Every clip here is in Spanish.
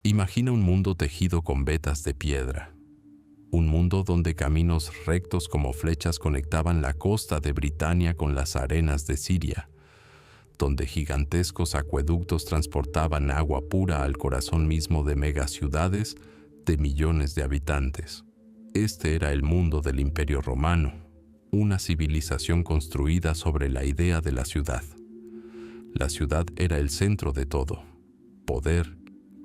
Imagina un mundo tejido con vetas de piedra. Un mundo donde caminos rectos como flechas conectaban la costa de Britania con las arenas de Siria, donde gigantescos acueductos transportaban agua pura al corazón mismo de megaciudades de millones de habitantes. Este era el mundo del Imperio Romano, una civilización construida sobre la idea de la ciudad. La ciudad era el centro de todo: poder,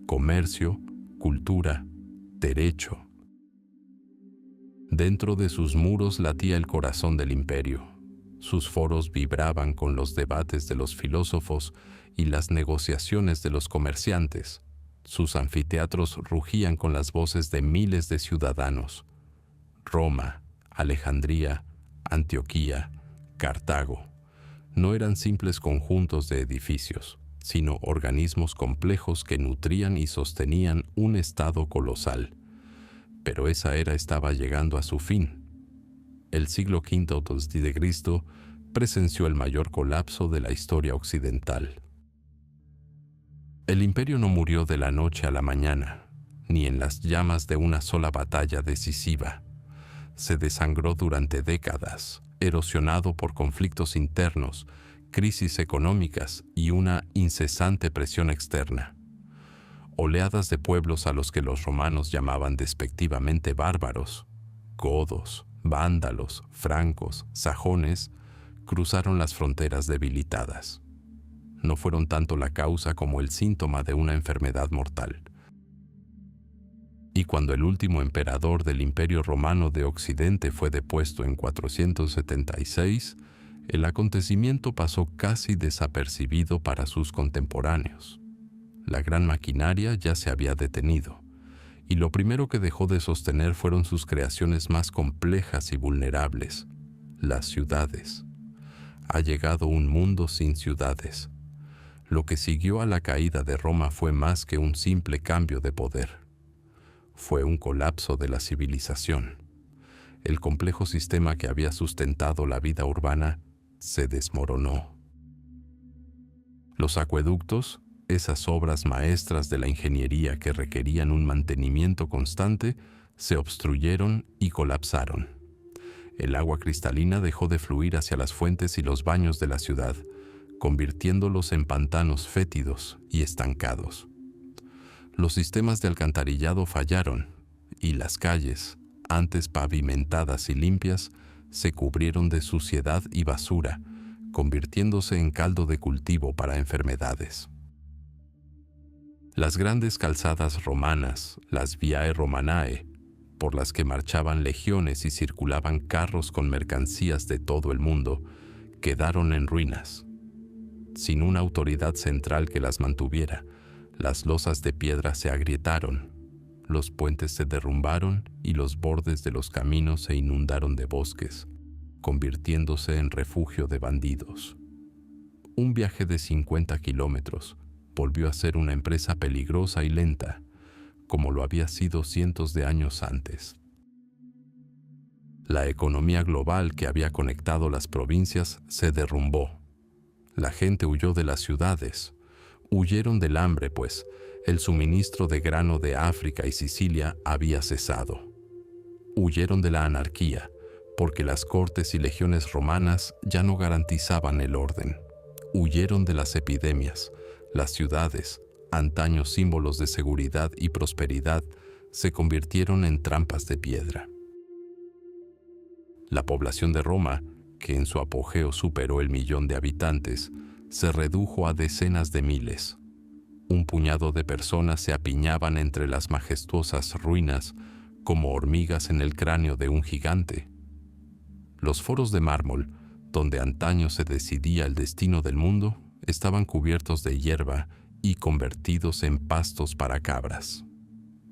comercio, cultura, derecho. Dentro de sus muros latía el corazón del imperio. Sus foros vibraban con los debates de los filósofos y las negociaciones de los comerciantes. Sus anfiteatros rugían con las voces de miles de ciudadanos. Roma, Alejandría, Antioquía, Cartago no eran simples conjuntos de edificios, sino organismos complejos que nutrían y sostenían un estado colosal. Pero esa era estaba llegando a su fin. El siglo V a.C. presenció el mayor colapso de la historia occidental. El imperio no murió de la noche a la mañana, ni en las llamas de una sola batalla decisiva. Se desangró durante décadas, erosionado por conflictos internos, crisis económicas y una incesante presión externa. Oleadas de pueblos a los que los romanos llamaban despectivamente bárbaros, godos, vándalos, francos, sajones, cruzaron las fronteras debilitadas. No fueron tanto la causa como el síntoma de una enfermedad mortal. Y cuando el último emperador del Imperio Romano de Occidente fue depuesto en 476, el acontecimiento pasó casi desapercibido para sus contemporáneos. La gran maquinaria ya se había detenido, y lo primero que dejó de sostener fueron sus creaciones más complejas y vulnerables, las ciudades. Ha llegado un mundo sin ciudades. Lo que siguió a la caída de Roma fue más que un simple cambio de poder. Fue un colapso de la civilización. El complejo sistema que había sustentado la vida urbana se desmoronó. Los acueductos, esas obras maestras de la ingeniería que requerían un mantenimiento constante, se obstruyeron y colapsaron. El agua cristalina dejó de fluir hacia las fuentes y los baños de la ciudad, convirtiéndolos en pantanos fétidos y estancados. Los sistemas de alcantarillado fallaron y las calles, antes pavimentadas y limpias, se cubrieron de suciedad y basura, convirtiéndose en caldo de cultivo para enfermedades. Las grandes calzadas romanas, las Viae Romanae, por las que marchaban legiones y circulaban carros con mercancías de todo el mundo, quedaron en ruinas. Sin una autoridad central que las mantuviera, las losas de piedra se agrietaron, los puentes se derrumbaron y los bordes de los caminos se inundaron de bosques, convirtiéndose en refugio de bandidos. Un viaje de 50 kilómetros volvió a ser una empresa peligrosa y lenta, como lo había sido cientos de años antes. La economía global que había conectado las provincias se derrumbó. La gente huyó de las ciudades. Huyeron del hambre, pues el suministro de grano de África y Sicilia había cesado. Huyeron de la anarquía, porque las cortes y legiones romanas ya no garantizaban el orden. Huyeron de las epidemias. Las ciudades, antaño símbolos de seguridad y prosperidad, se convirtieron en trampas de piedra. La población de Roma, que en su apogeo superó el 1.000.000 de habitantes, se redujo a decenas de miles. Un puñado de personas se apiñaban entre las majestuosas ruinas como hormigas en el cráneo de un gigante. Los foros de mármol, donde antaño se decidía el destino del mundo, estaban cubiertos de hierba y convertidos en pastos para cabras.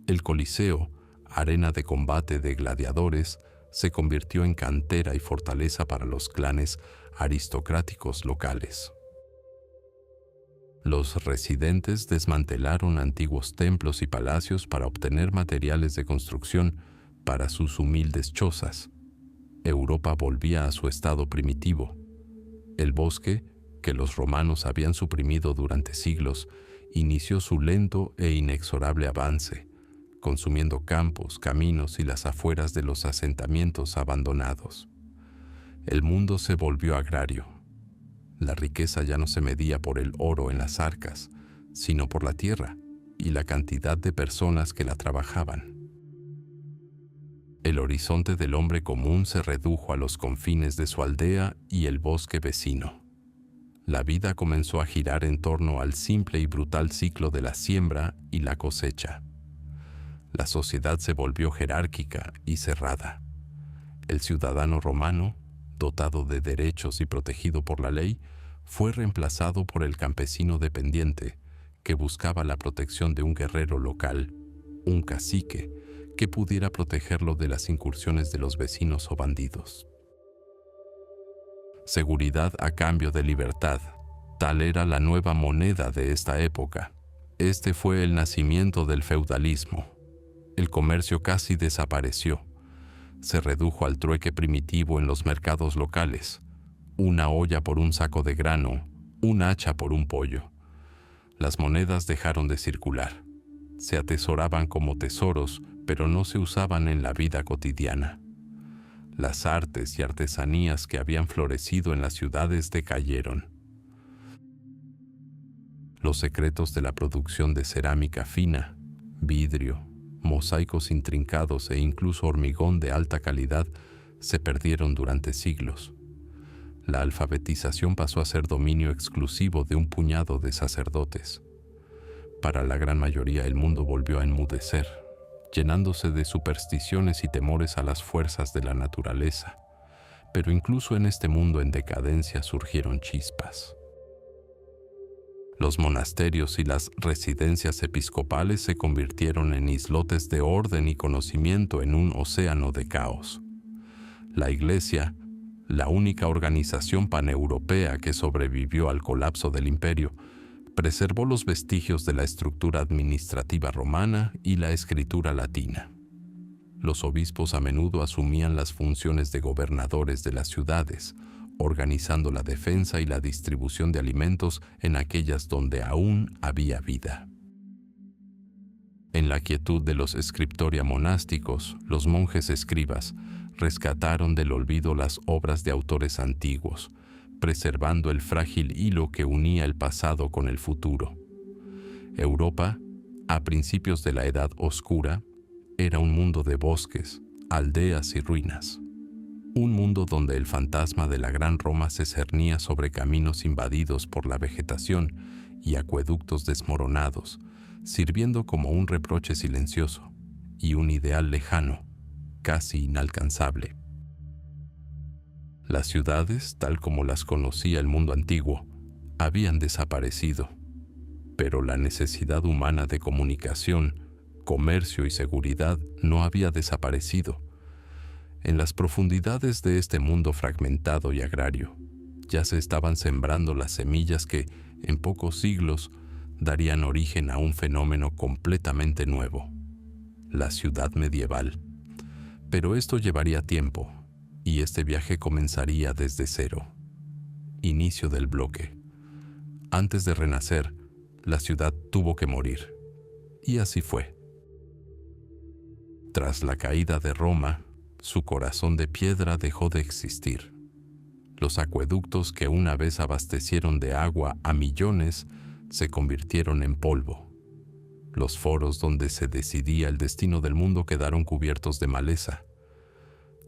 El Coliseo, arena de combate de gladiadores, se convirtió en cantera y fortaleza para los clanes aristocráticos locales. Los residentes desmantelaron antiguos templos y palacios para obtener materiales de construcción para sus humildes chozas. Europa volvía a su estado primitivo. El bosque, que los romanos habían suprimido durante siglos, inició su lento e inexorable avance, consumiendo campos, caminos y las afueras de los asentamientos abandonados. El mundo se volvió agrario. La riqueza ya no se medía por el oro en las arcas, sino por la tierra y la cantidad de personas que la trabajaban. El horizonte del hombre común se redujo a los confines de su aldea y el bosque vecino. La vida comenzó a girar en torno al simple y brutal ciclo de la siembra y la cosecha. La sociedad se volvió jerárquica y cerrada. El ciudadano romano, dotado de derechos y protegido por la ley, fue reemplazado por el campesino dependiente, que buscaba la protección de un guerrero local, un cacique, que pudiera protegerlo de las incursiones de los vecinos o bandidos. Seguridad a cambio de libertad. Tal era la nueva moneda de esta época. Este fue el nacimiento del feudalismo. El comercio casi desapareció. Se redujo al trueque primitivo en los mercados locales. Una olla por un saco de grano, un hacha por un pollo. Las monedas dejaron de circular. Se atesoraban como tesoros, pero no se usaban en la vida cotidiana. Las artes y artesanías que habían florecido en las ciudades decayeron. Los secretos de la producción de cerámica fina, vidrio, mosaicos intrincados e incluso hormigón de alta calidad se perdieron durante siglos. La alfabetización pasó a ser dominio exclusivo de un puñado de sacerdotes. Para la gran mayoría el mundo volvió a enmudecer, llenándose de supersticiones y temores a las fuerzas de la naturaleza. Pero incluso en este mundo en decadencia surgieron chispas. Los monasterios y las residencias episcopales se convirtieron en islotes de orden y conocimiento en un océano de caos. La Iglesia, la única organización paneuropea que sobrevivió al colapso del imperio, preservó los vestigios de la estructura administrativa romana y la escritura latina. Los obispos a menudo asumían las funciones de gobernadores de las ciudades, organizando la defensa y la distribución de alimentos en aquellas donde aún había vida. En la quietud de los scriptoria monásticos, los monjes escribas rescataron del olvido las obras de autores antiguos, preservando el frágil hilo que unía el pasado con el futuro. Europa, a principios de la Edad Oscura, era un mundo de bosques, aldeas y ruinas. Un mundo donde el fantasma de la Gran Roma se cernía sobre caminos invadidos por la vegetación y acueductos desmoronados, sirviendo como un reproche silencioso y un ideal lejano, casi inalcanzable. Las ciudades, tal como las conocía el mundo antiguo, habían desaparecido, pero la necesidad humana de comunicación, comercio y seguridad no había desaparecido. En las profundidades de este mundo fragmentado y agrario, ya se estaban sembrando las semillas que, en pocos siglos, darían origen a un fenómeno completamente nuevo: la ciudad medieval. Pero esto llevaría tiempo, y este viaje comenzaría desde cero. Inicio del bloque. Antes de renacer, la ciudad tuvo que morir. Y así fue. Tras la caída de Roma, su corazón de piedra dejó de existir. Los acueductos que una vez abastecieron de agua a millones se convirtieron en polvo. Los foros donde se decidía el destino del mundo quedaron cubiertos de maleza.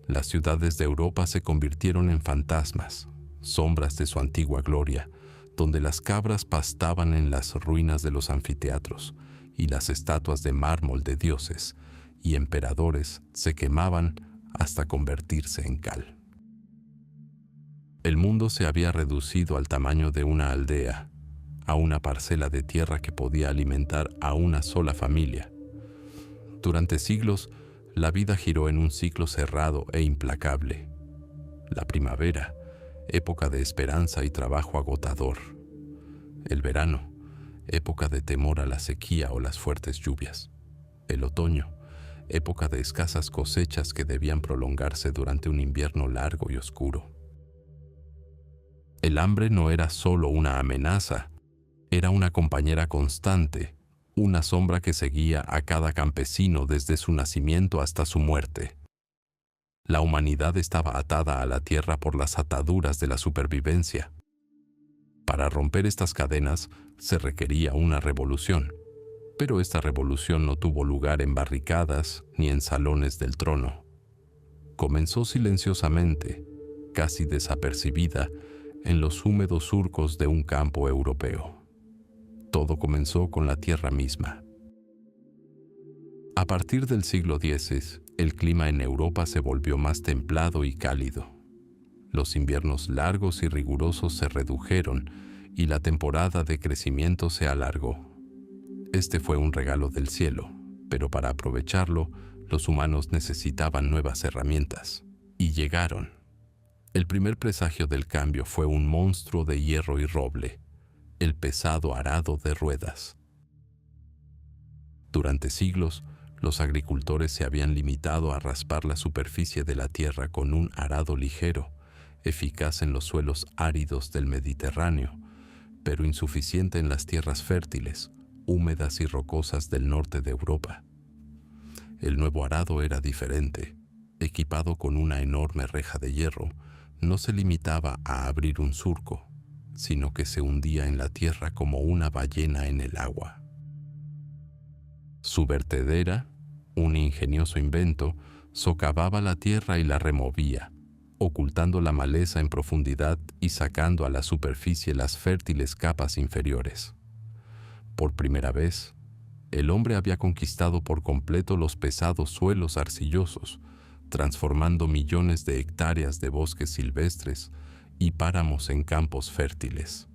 Las ciudades de Europa se convirtieron en fantasmas, sombras de su antigua gloria, donde las cabras pastaban en las ruinas de los anfiteatros y las estatuas de mármol de dioses y emperadores se quemaban hasta convertirse en cal. El mundo se había reducido al tamaño de una aldea, a una parcela de tierra que podía alimentar a una sola familia. Durante siglos, la vida giró en un ciclo cerrado e implacable. La primavera, época de esperanza y trabajo agotador. El verano, época de temor a la sequía o las fuertes lluvias. El otoño, época de escasas cosechas que debían prolongarse durante un invierno largo y oscuro. El hambre no era solo una amenaza, Era una compañera constante, una sombra que seguía a cada campesino desde su nacimiento hasta su muerte. La humanidad estaba atada a la tierra por las ataduras de la supervivencia. Para romper estas cadenas se requería una revolución, pero esta revolución no tuvo lugar en barricadas ni en salones del trono. Comenzó silenciosamente, casi desapercibida, en los húmedos surcos de un campo europeo. Todo comenzó con la tierra misma. A partir del siglo X, el clima en Europa se volvió más templado y cálido. Los inviernos largos y rigurosos se redujeron y la temporada de crecimiento se alargó. Este fue un regalo del cielo, pero para aprovecharlo, los humanos necesitaban nuevas herramientas. Y llegaron. El primer presagio del cambio fue un monstruo de hierro y roble, el pesado arado de ruedas. Durante siglos, los agricultores se habían limitado a raspar la superficie de la tierra con un arado ligero, eficaz en los suelos áridos del Mediterráneo, pero insuficiente en las tierras fértiles, húmedas y rocosas del norte de Europa. El nuevo arado era diferente. Equipado con una enorme reja de hierro, no se limitaba a abrir un surco, sino que se hundía en la tierra como una ballena en el agua. Su vertedera, un ingenioso invento, socavaba la tierra y la removía, ocultando la maleza en profundidad y sacando a la superficie las fértiles capas inferiores. Por primera vez, el hombre había conquistado por completo los pesados suelos arcillosos, transformando millones de hectáreas de bosques silvestres y páramos en campos fértiles.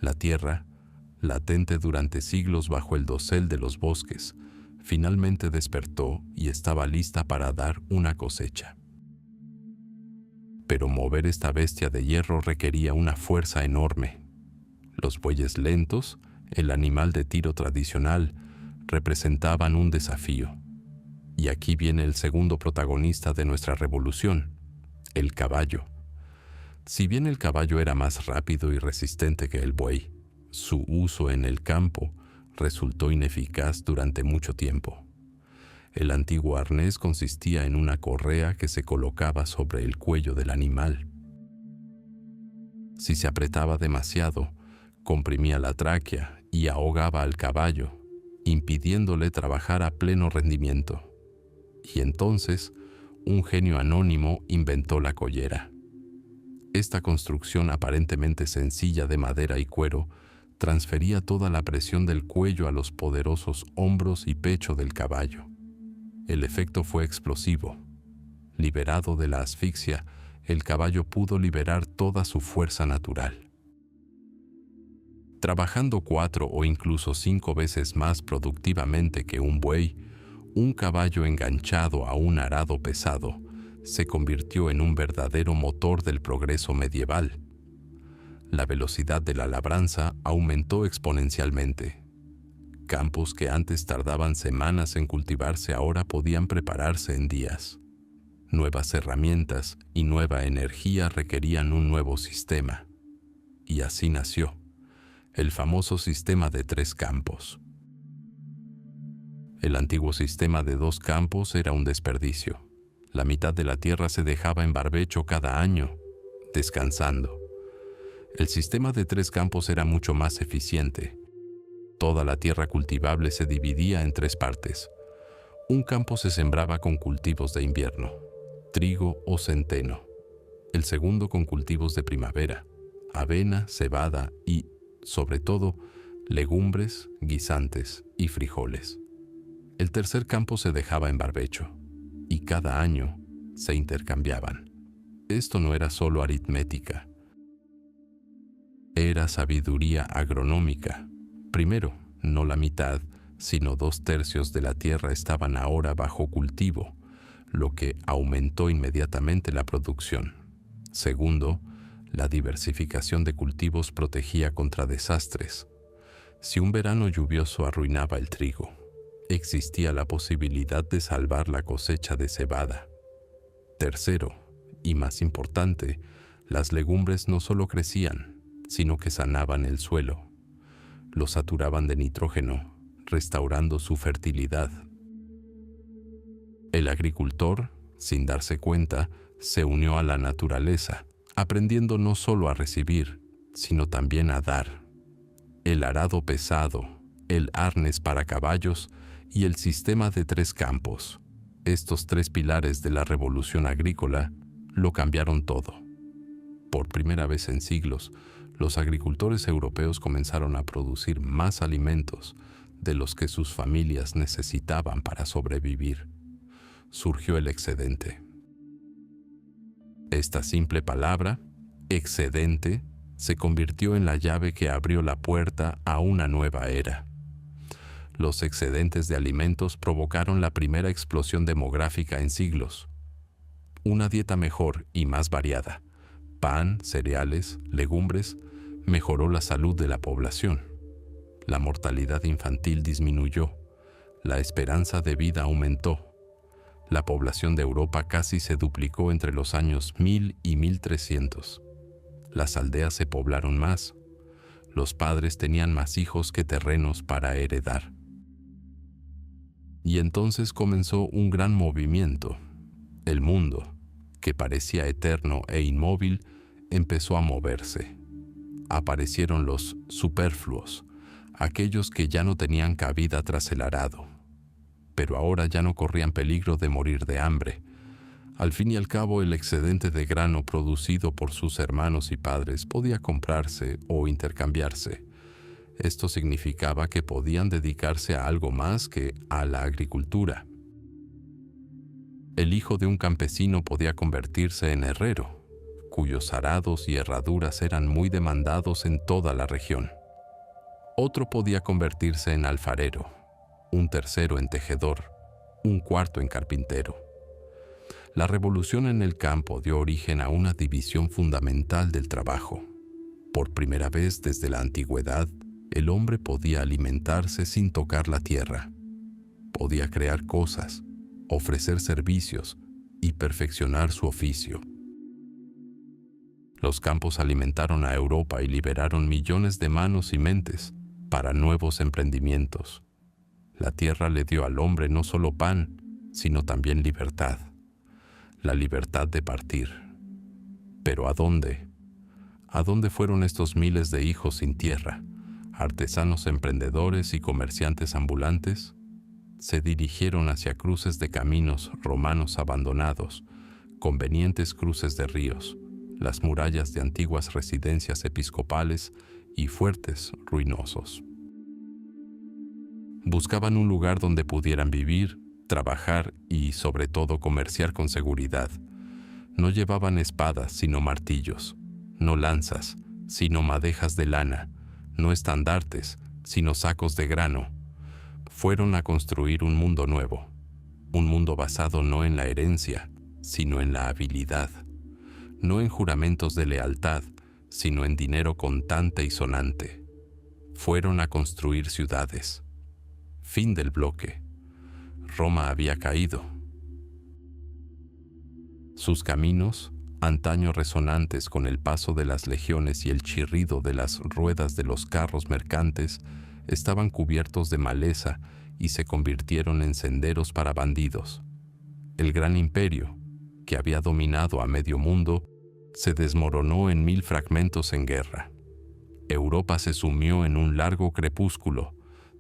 La tierra, latente durante siglos bajo el dosel de los bosques, finalmente despertó y estaba lista para dar una cosecha. Pero mover esta bestia de hierro requería una fuerza enorme. Los bueyes lentos, el animal de tiro tradicional, representaban un desafío. Y aquí viene el segundo protagonista de nuestra revolución, el caballo. Si bien el caballo era más rápido y resistente que el buey, su uso en el campo resultó ineficaz durante mucho tiempo. El antiguo arnés consistía en una correa que se colocaba sobre el cuello del animal. Si se apretaba demasiado, comprimía la tráquea y ahogaba al caballo, impidiéndole trabajar a pleno rendimiento. Y entonces, un genio anónimo inventó la collera. Esta construcción aparentemente sencilla de madera y cuero transfería toda la presión del cuello a los poderosos hombros y pecho del caballo. El efecto fue explosivo. Liberado de la asfixia, el caballo pudo liberar toda su fuerza natural. Trabajando 4 o incluso 5 veces más productivamente que un buey, un caballo enganchado a un arado pesado se convirtió en un verdadero motor del progreso medieval. La velocidad de la labranza aumentó exponencialmente. Campos que antes tardaban semanas en cultivarse ahora podían prepararse en días. Nuevas herramientas y nueva energía requerían un nuevo sistema. Y así nació el famoso sistema de 3 campos. El antiguo sistema de 2 campos era un desperdicio. La mitad de la tierra se dejaba en barbecho cada año, descansando. El sistema de 3 campos era mucho más eficiente. Toda la tierra cultivable se dividía en 3 partes. Un campo se sembraba con cultivos de invierno, trigo o centeno. El segundo con cultivos de primavera, avena, cebada y, sobre todo, legumbres, guisantes y frijoles. El tercer campo se dejaba en barbecho, y cada año se intercambiaban. Esto no era solo aritmética. Era sabiduría agronómica. Primero, no la mitad, sino 2/3 de la tierra estaban ahora bajo cultivo, lo que aumentó inmediatamente la producción. Segundo, la diversificación de cultivos protegía contra desastres. Si un verano lluvioso arruinaba el trigo, existía la posibilidad de salvar la cosecha de cebada. Tercero, y más importante, las legumbres no solo crecían, sino que sanaban el suelo. lo saturaban de nitrógeno, restaurando su fertilidad. El agricultor, sin darse cuenta, se unió a la naturaleza, aprendiendo no solo a recibir, sino también a dar. El arado pesado, el arnés para caballos y el sistema de 3 campos. Estos 3 pilares de la revolución agrícola lo cambiaron todo. Por primera vez en siglos, los agricultores europeos comenzaron a producir más alimentos de los que sus familias necesitaban para sobrevivir. Surgió el excedente. Esta simple palabra, excedente, se convirtió en la llave que abrió la puerta a una nueva era. Los excedentes de alimentos provocaron la primera explosión demográfica en siglos. Una dieta mejor y más variada, pan, cereales, legumbres, mejoró la salud de la población. La mortalidad infantil disminuyó, la esperanza de vida aumentó. La población de Europa casi se duplicó entre los años 1000 y 1300. Las aldeas se poblaron más. Los padres tenían más hijos que terrenos para heredar. Y entonces comenzó un gran movimiento. El mundo, que parecía eterno e inmóvil, empezó a moverse. Aparecieron los superfluos, aquellos que ya no tenían cabida tras el arado. Pero ahora ya no corrían peligro de morir de hambre. Al fin y al cabo, el excedente de grano producido por sus hermanos y padres podía comprarse o intercambiarse. Esto significaba que podían dedicarse a algo más que a la agricultura. El hijo de un campesino podía convertirse en herrero, cuyos arados y herraduras eran muy demandados en toda la región. Otro podía convertirse en alfarero, un tercero en tejedor, un cuarto en carpintero. La revolución en el campo dio origen a una división fundamental del trabajo. Por primera vez desde la antigüedad, el hombre podía alimentarse sin tocar la tierra. Podía crear cosas, ofrecer servicios y perfeccionar su oficio. Los campos alimentaron a Europa y liberaron millones de manos y mentes para nuevos emprendimientos. La tierra le dio al hombre no solo pan, sino también libertad. La libertad de partir. ¿Pero a dónde? ¿A dónde fueron estos miles de hijos sin tierra? Artesanos emprendedores y comerciantes ambulantes se dirigieron hacia cruces de caminos romanos abandonados, convenientes cruces de ríos, las murallas de antiguas residencias episcopales y fuertes ruinosos. Buscaban un lugar donde pudieran vivir, trabajar y, sobre todo, comerciar con seguridad. No llevaban espadas, sino martillos, no lanzas, sino madejas de lana, no estandartes, sino sacos de grano. Fueron a construir un mundo nuevo, un mundo basado no en la herencia, sino en la habilidad, no en juramentos de lealtad, sino en dinero contante y sonante. Fueron a construir ciudades. Fin del bloque. Roma había caído. Sus caminos, antaño resonantes con el paso de las legiones y el chirrido de las ruedas de los carros mercantes, estaban cubiertos de maleza y se convirtieron en senderos para bandidos. El gran imperio, que había dominado a medio mundo, se desmoronó en 1000 fragmentos en guerra. Europa se sumió en un largo crepúsculo,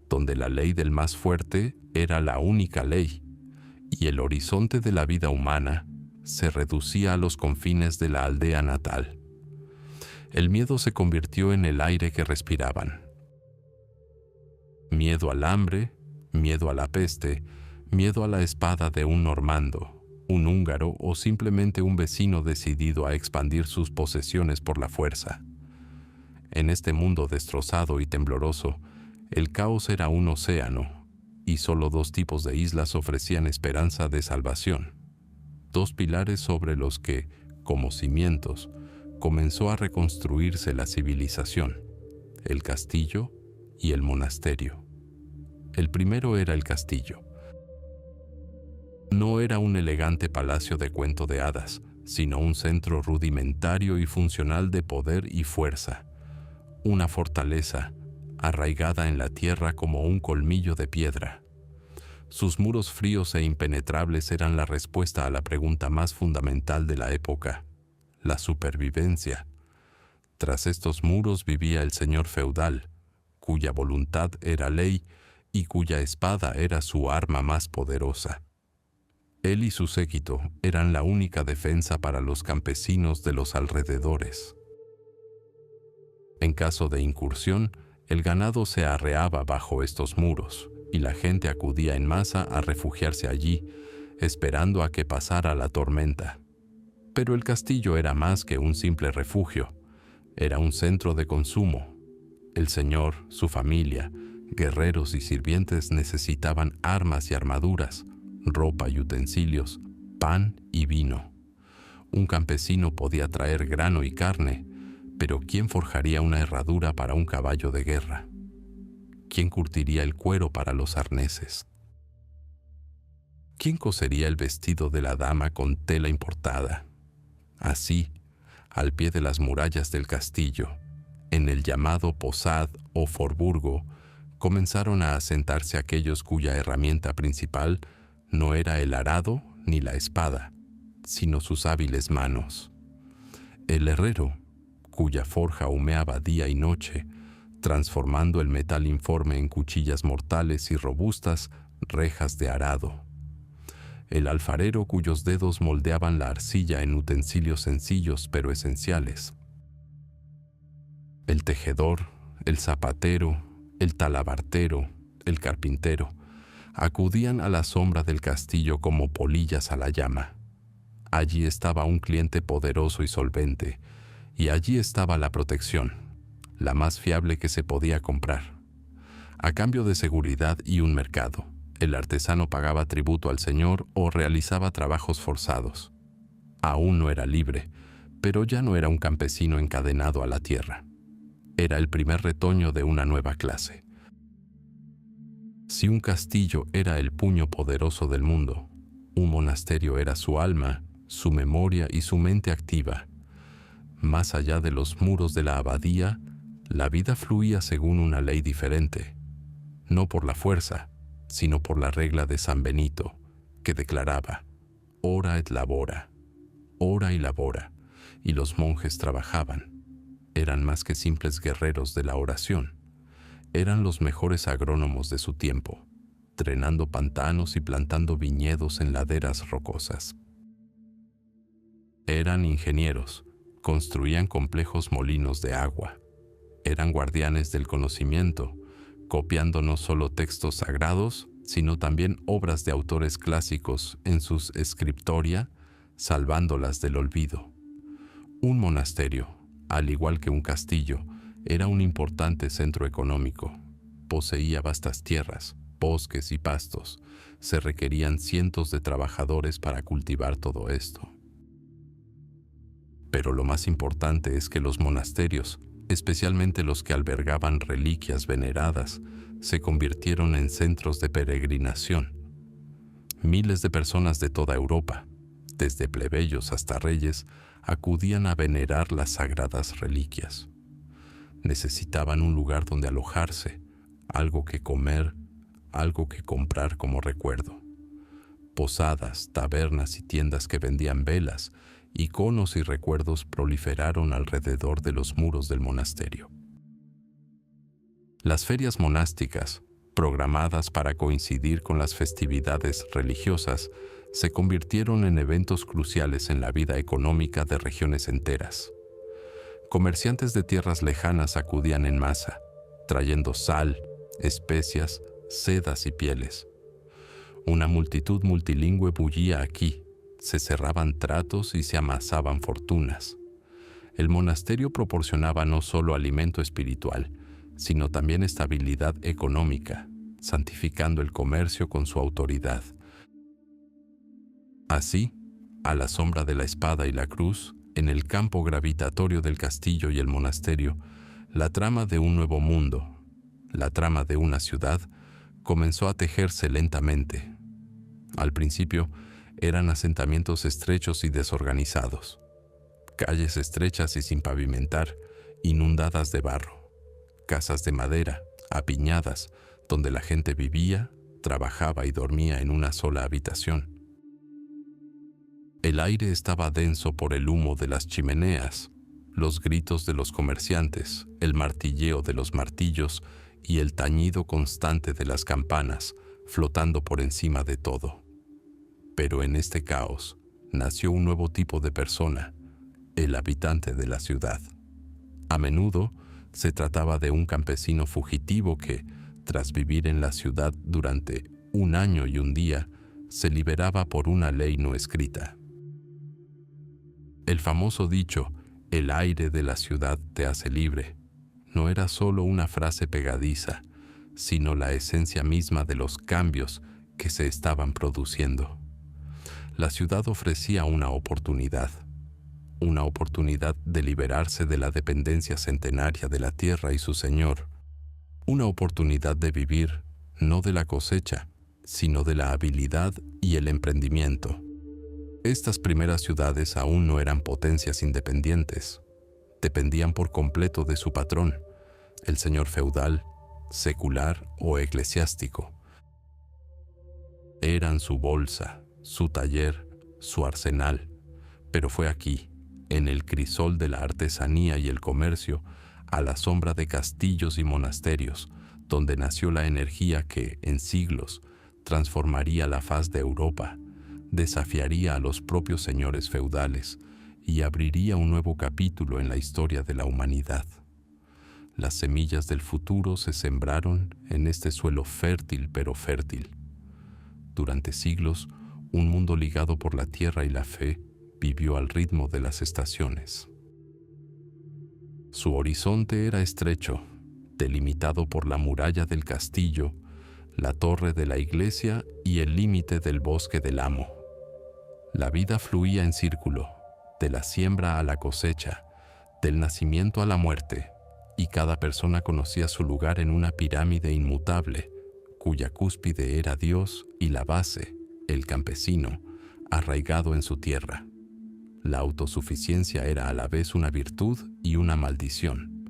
donde la ley del más fuerte era la única ley, y el horizonte de la vida humana se reducía a los confines de la aldea natal. El miedo se convirtió en el aire que respiraban. Miedo al hambre, miedo a la peste, miedo a la espada de un normando, un húngaro o simplemente un vecino decidido a expandir sus posesiones por la fuerza. En este mundo destrozado y tembloroso, el caos era un océano, y solo 2 tipos de islas ofrecían esperanza de salvación. 2 pilares sobre los que, como cimientos, comenzó a reconstruirse la civilización: el castillo y el monasterio. El primero era el castillo. No era un elegante palacio de cuento de hadas, sino un centro rudimentario y funcional de poder y fuerza. Una fortaleza, arraigada en la tierra como un colmillo de piedra. Sus muros fríos e impenetrables eran la respuesta a la pregunta más fundamental de la época: la supervivencia. Tras estos muros vivía el señor feudal, cuya voluntad era ley y cuya espada era su arma más poderosa. Él y su séquito eran la única defensa para los campesinos de los alrededores. En caso de incursión, el ganado se arreaba bajo estos muros y la gente acudía en masa a refugiarse allí, esperando a que pasara la tormenta. Pero el castillo era más que un simple refugio, era un centro de consumo. El señor, su familia, guerreros y sirvientes necesitaban armas y armaduras, ropa y utensilios, pan y vino. Un campesino podía traer grano y carne, pero ¿quién forjaría una herradura para un caballo de guerra? ¿Quién curtiría el cuero para los arneses? ¿Quién cosería el vestido de la dama con tela importada? Así, al pie de las murallas del castillo, en el llamado Posad o Forburgo, comenzaron a asentarse aquellos cuya herramienta principal no era el arado ni la espada, sino sus hábiles manos. El herrero, cuya forja humeaba día y noche, transformando el metal informe en cuchillas mortales y robustas rejas de arado. El alfarero, cuyos dedos moldeaban la arcilla en utensilios sencillos pero esenciales. El tejedor, el zapatero, el talabartero, el carpintero, acudían a la sombra del castillo como polillas a la llama. Allí estaba un cliente poderoso y solvente, y allí estaba la protección, la más fiable que se podía comprar. A cambio de seguridad y un mercado, el artesano pagaba tributo al señor o realizaba trabajos forzados. Aún no era libre, pero ya no era un campesino encadenado a la tierra. Era el primer retoño de una nueva clase. Si un castillo era el puño poderoso del mundo, un monasterio era su alma, su memoria y su mente activa. Más allá de los muros de la abadía, la vida fluía según una ley diferente, no por la fuerza, sino por la regla de San Benito, que declaraba: ora et labora, ora y labora, y los monjes trabajaban. Eran más que simples guerreros de la oración. Eran los mejores agrónomos de su tiempo, drenando pantanos y plantando viñedos en laderas rocosas. Eran ingenieros, construían complejos molinos de agua. Eran guardianes del conocimiento, copiando no solo textos sagrados, sino también obras de autores clásicos en sus scriptoria, salvándolas del olvido. Un monasterio, al igual que un castillo, era un importante centro económico. Poseía vastas tierras, bosques y pastos. Se requerían cientos de trabajadores para cultivar todo esto. Pero lo más importante es que los monasterios, especialmente los que albergaban reliquias veneradas, se convirtieron en centros de peregrinación. Miles de personas de toda Europa, desde plebeyos hasta reyes, acudían a venerar las sagradas reliquias. Necesitaban un lugar donde alojarse, algo que comer, algo que comprar como recuerdo. Posadas, tabernas y tiendas que vendían velas, iconos y recuerdos proliferaron alrededor de los muros del monasterio. Las ferias monásticas, programadas para coincidir con las festividades religiosas, se convirtieron en eventos cruciales en la vida económica de regiones enteras. Comerciantes de tierras lejanas acudían en masa, trayendo sal, especias, sedas y pieles. Una multitud multilingüe bullía aquí, se cerraban tratos y se amasaban fortunas. El monasterio proporcionaba no solo alimento espiritual, sino también estabilidad económica, santificando el comercio con su autoridad. Así, a la sombra de la espada y la cruz, en el campo gravitatorio del castillo y el monasterio, la trama de un nuevo mundo, la trama de una ciudad, comenzó a tejerse lentamente. Al principio, eran asentamientos estrechos y desorganizados, calles estrechas y sin pavimentar, inundadas de barro, casas de madera, apiñadas, donde la gente vivía, trabajaba y dormía en una sola habitación. El aire estaba denso por el humo de las chimeneas, los gritos de los comerciantes, el martilleo de los martillos y el tañido constante de las campanas flotando por encima de todo. Pero en este caos nació un nuevo tipo de persona, el habitante de la ciudad. A menudo se trataba de un campesino fugitivo que, tras vivir en la ciudad durante 1 año y 1 día, se liberaba por una ley no escrita. El famoso dicho, "el aire de la ciudad te hace libre", no era solo una frase pegadiza, sino la esencia misma de los cambios que se estaban produciendo. La ciudad ofrecía una oportunidad de liberarse de la dependencia centenaria de la tierra y su señor, una oportunidad de vivir no de la cosecha, sino de la habilidad y el emprendimiento. Estas primeras ciudades aún no eran potencias independientes, dependían por completo de su patrón, el señor feudal, secular o eclesiástico. Eran su bolsa, su taller, su arsenal, pero fue aquí, en el crisol de la artesanía y el comercio, a la sombra de castillos y monasterios, donde nació la energía que, en siglos, transformaría la faz de Europa, desafiaría a los propios señores feudales y abriría un nuevo capítulo en la historia de la humanidad. Las semillas del futuro se sembraron en este suelo fértil pero fértil. Durante siglos, un mundo ligado por la tierra y la fe vivió al ritmo de las estaciones. Su horizonte era estrecho, delimitado por la muralla del castillo, la torre de la iglesia y el límite del bosque del amo. La vida fluía en círculo, de la siembra a la cosecha, del nacimiento a la muerte, y cada persona conocía su lugar en una pirámide inmutable, cuya cúspide era Dios y la base, el campesino, arraigado en su tierra. La autosuficiencia era a la vez una virtud y una maldición.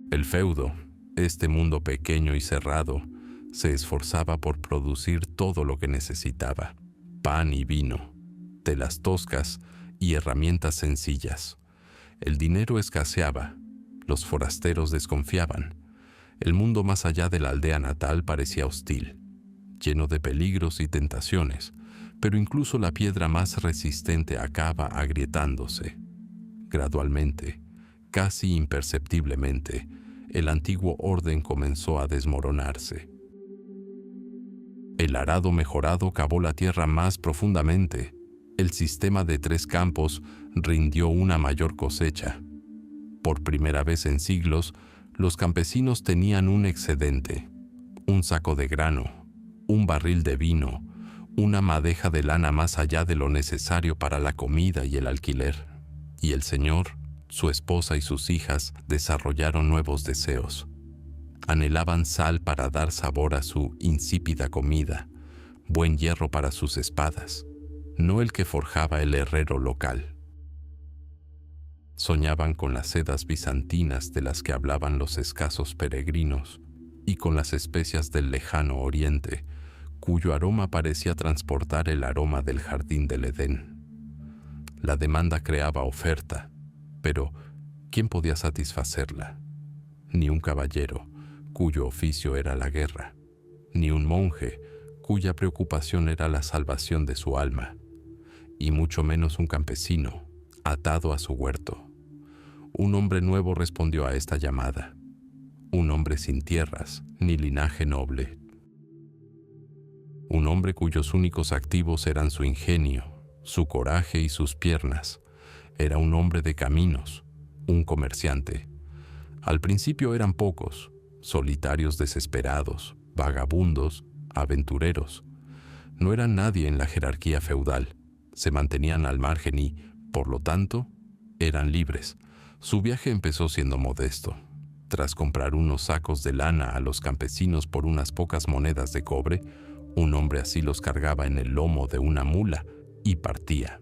El feudo, este mundo pequeño y cerrado, se esforzaba por producir todo lo que necesitaba: pan y vino, telas toscas y herramientas sencillas. El dinero escaseaba, los forasteros desconfiaban. El mundo más allá de la aldea natal parecía hostil, lleno de peligros y tentaciones, pero incluso la piedra más resistente acaba agrietándose. Gradualmente, casi imperceptiblemente, el antiguo orden comenzó a desmoronarse. El arado mejorado cavó la tierra más profundamente. El sistema de 3 campos rindió una mayor cosecha. Por primera vez en siglos, los campesinos tenían un excedente: un saco de grano, un barril de vino, una madeja de lana más allá de lo necesario para la comida y el alquiler. Y el señor, su esposa y sus hijas desarrollaron nuevos deseos. Anhelaban sal para dar sabor a su insípida comida, buen hierro para sus espadas, no el que forjaba el herrero local. Soñaban con las sedas bizantinas de las que hablaban los escasos peregrinos y con las especias del lejano oriente, cuyo aroma parecía transportar el aroma del jardín del Edén. La demanda creaba oferta, pero ¿quién podía satisfacerla? Ni un caballero, cuyo oficio era la guerra, ni un monje, cuya preocupación era la salvación de su alma, y mucho menos un campesino, atado a su huerto. Un hombre nuevo respondió a esta llamada, un hombre sin tierras ni linaje noble. Un hombre cuyos únicos activos eran su ingenio, su coraje y sus piernas. Era un hombre de caminos, un comerciante. Al principio eran pocos, solitarios desesperados, vagabundos, aventureros. No eran nadie en la jerarquía feudal, se mantenían al margen y, por lo tanto, eran libres. Su viaje empezó siendo modesto. Tras comprar unos sacos de lana a los campesinos por unas pocas monedas de cobre, un hombre así los cargaba en el lomo de una mula y partía.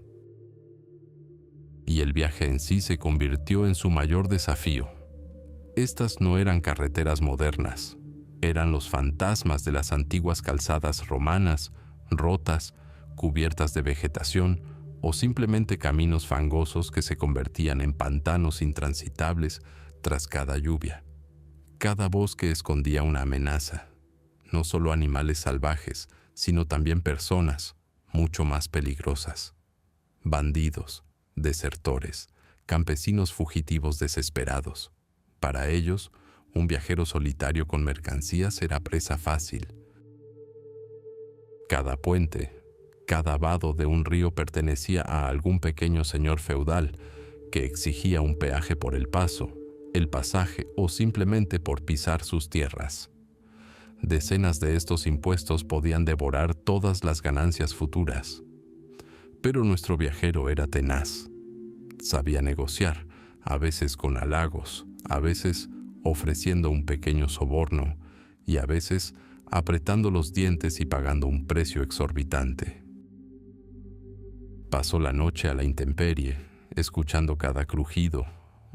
Y el viaje en sí se convirtió en su mayor desafío. Estas no eran carreteras modernas, eran los fantasmas de las antiguas calzadas romanas, rotas, cubiertas de vegetación o simplemente caminos fangosos que se convertían en pantanos intransitables tras cada lluvia. Cada bosque escondía una amenaza, no solo animales salvajes, sino también personas, mucho más peligrosas. Bandidos, desertores, campesinos fugitivos desesperados. Para ellos, un viajero solitario con mercancías era presa fácil. Cada puente, cada vado de un río pertenecía a algún pequeño señor feudal que exigía un peaje por el paso, el pasaje o simplemente por pisar sus tierras. Decenas de estos impuestos podían devorar todas las ganancias futuras. Pero nuestro viajero era tenaz. Sabía negociar, a veces con halagos, a veces ofreciendo un pequeño soborno y a veces apretando los dientes y pagando un precio exorbitante. Pasó la noche a la intemperie, escuchando cada crujido,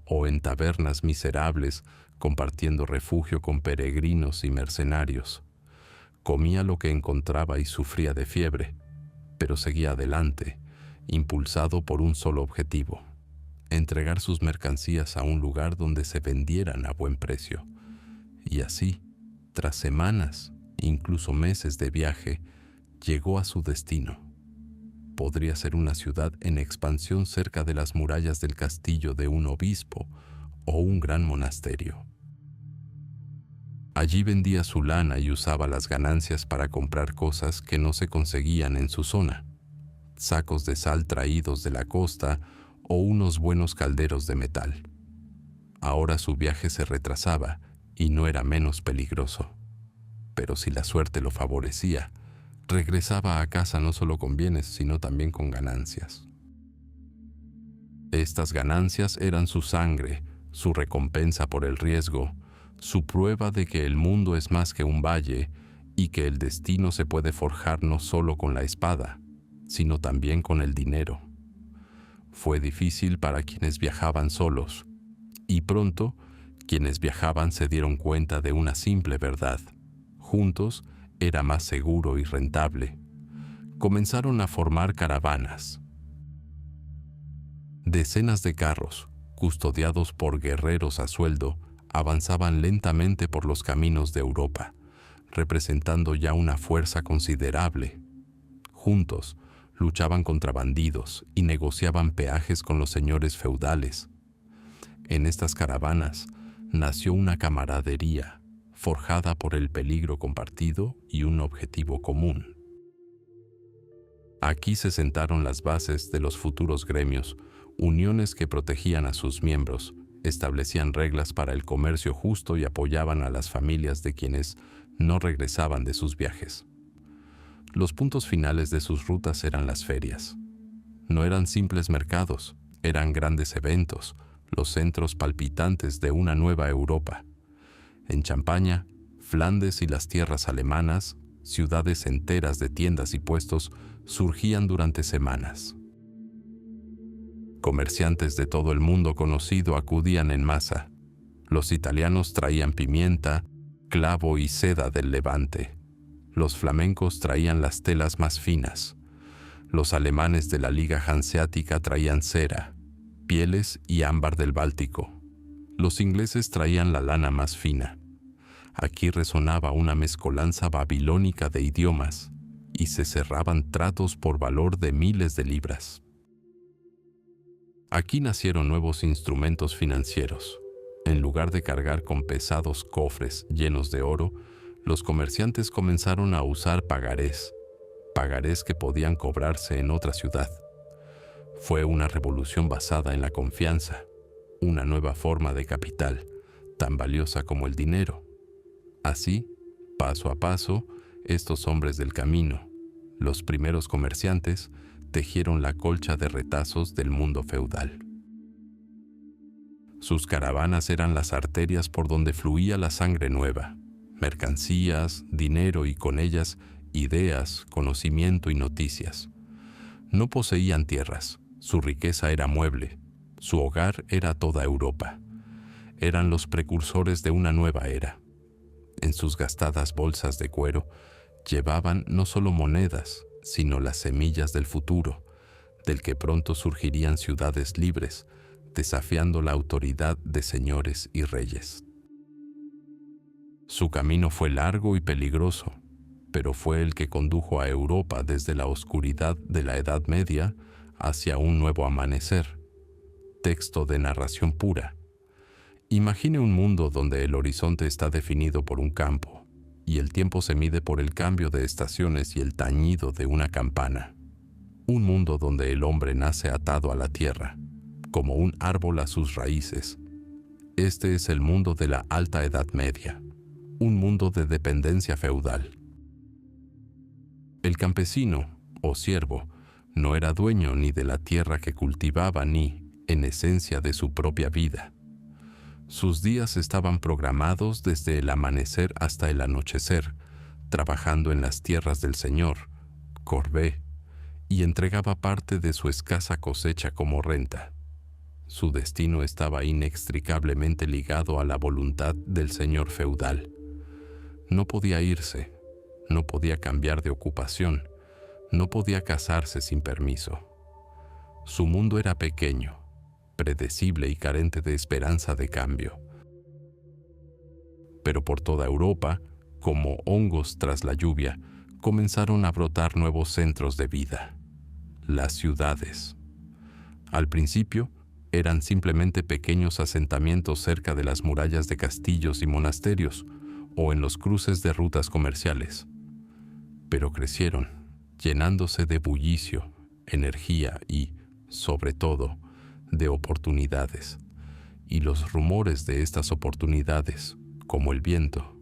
o en tabernas miserables, compartiendo refugio con peregrinos y mercenarios. Comía lo que encontraba y sufría de fiebre, pero seguía adelante, impulsado por un solo objetivo: entregar sus mercancías a un lugar donde se vendieran a buen precio. Y así, tras semanas, incluso meses de viaje, llegó a su destino. Podría ser una ciudad en expansión cerca de las murallas del castillo de un obispo o un gran monasterio. Allí vendía su lana y usaba las ganancias para comprar cosas que no se conseguían en su zona: sacos de sal traídos de la costa o unos buenos calderos de metal. Ahora su viaje se retrasaba y no era menos peligroso. Pero si la suerte lo favorecía, regresaba a casa no solo con bienes, sino también con ganancias. Estas ganancias eran su sangre, su recompensa por el riesgo, su prueba de que el mundo es más que un valle y que el destino se puede forjar no solo con la espada, sino también con el dinero. Fue difícil para quienes viajaban solos, y pronto quienes viajaban se dieron cuenta de una simple verdad: juntos era más seguro y rentable. Comenzaron a formar caravanas. Decenas de carros, custodiados por guerreros a sueldo, avanzaban lentamente por los caminos de Europa, representando ya una fuerza considerable. Juntos, luchaban contra bandidos y negociaban peajes con los señores feudales. En estas caravanas nació una camaradería, forjada por el peligro compartido y un objetivo común. Aquí se sentaron las bases de los futuros gremios, uniones que protegían a sus miembros, establecían reglas para el comercio justo y apoyaban a las familias de quienes no regresaban de sus viajes. Los puntos finales de sus rutas eran las ferias. No eran simples mercados, eran grandes eventos, los centros palpitantes de una nueva Europa. En Champaña, Flandes y las tierras alemanas, ciudades enteras de tiendas y puestos surgían durante semanas. Comerciantes de todo el mundo conocido acudían en masa. Los italianos traían pimienta, clavo y seda del Levante. Los flamencos traían las telas más finas. Los alemanes de la Liga Hanseática traían cera, pieles y ámbar del Báltico. Los ingleses traían la lana más fina. Aquí resonaba una mezcolanza babilónica de idiomas y se cerraban tratos por valor de miles de libras. Aquí nacieron nuevos instrumentos financieros. En lugar de cargar con pesados cofres llenos de oro, los comerciantes comenzaron a usar pagarés que podían cobrarse en otra ciudad. Fue una revolución basada en la confianza, una nueva forma de capital, tan valiosa como el dinero. Así, paso a paso, estos hombres del camino, los primeros comerciantes, tejieron la colcha de retazos del mundo feudal. Sus caravanas eran las arterias por donde fluía la sangre nueva, mercancías, dinero y con ellas ideas, conocimiento y noticias. No poseían tierras, su riqueza era mueble, su hogar era toda Europa. eran los precursores de una nueva era. En sus gastadas bolsas de cuero llevaban no solo monedas, sino las semillas del futuro, del que pronto surgirían ciudades libres, desafiando la autoridad de señores y reyes. Su camino fue largo y peligroso, pero fue el que condujo a Europa desde la oscuridad de la Edad Media hacia un nuevo amanecer. Texto de narración pura. Imagine un mundo donde el horizonte está definido por un campo y el tiempo se mide por el cambio de estaciones y el tañido de una campana. Un mundo donde el hombre nace atado a la tierra, como un árbol a sus raíces. Este es el mundo de la Alta Edad Media, un mundo de dependencia feudal. El campesino, o siervo, no era dueño ni de la tierra que cultivaba ni, en esencia, de su propia vida. Sus días estaban programados desde el amanecer hasta el anochecer, trabajando en las tierras del Señor, Corvé, y entregaba parte de su escasa cosecha como renta. Su destino estaba inextricablemente ligado a la voluntad del señor feudal. No podía irse, no podía cambiar de ocupación, no podía casarse sin permiso. Su mundo era pequeño, predecible y carente de esperanza de cambio. Pero por toda Europa, como hongos tras la lluvia, comenzaron a brotar nuevos centros de vida. Las ciudades. Al principio, eran simplemente pequeños asentamientos cerca de las murallas de castillos y monasterios o en los cruces de rutas comerciales. Pero crecieron, llenándose de bullicio, energía y, sobre todo, de oportunidades. Y los rumores de estas oportunidades, como el viento,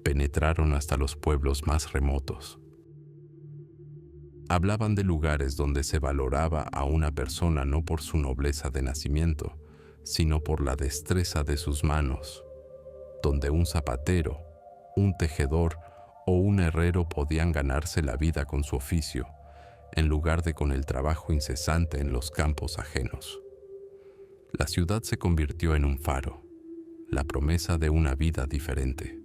penetraron hasta los pueblos más remotos. Hablaban de lugares donde se valoraba a una persona no por su nobleza de nacimiento, sino por la destreza de sus manos, donde un zapatero, un tejedor o un herrero podían ganarse la vida con su oficio, en lugar de con el trabajo incesante en los campos ajenos. La ciudad se convirtió en un faro, la promesa de una vida diferente.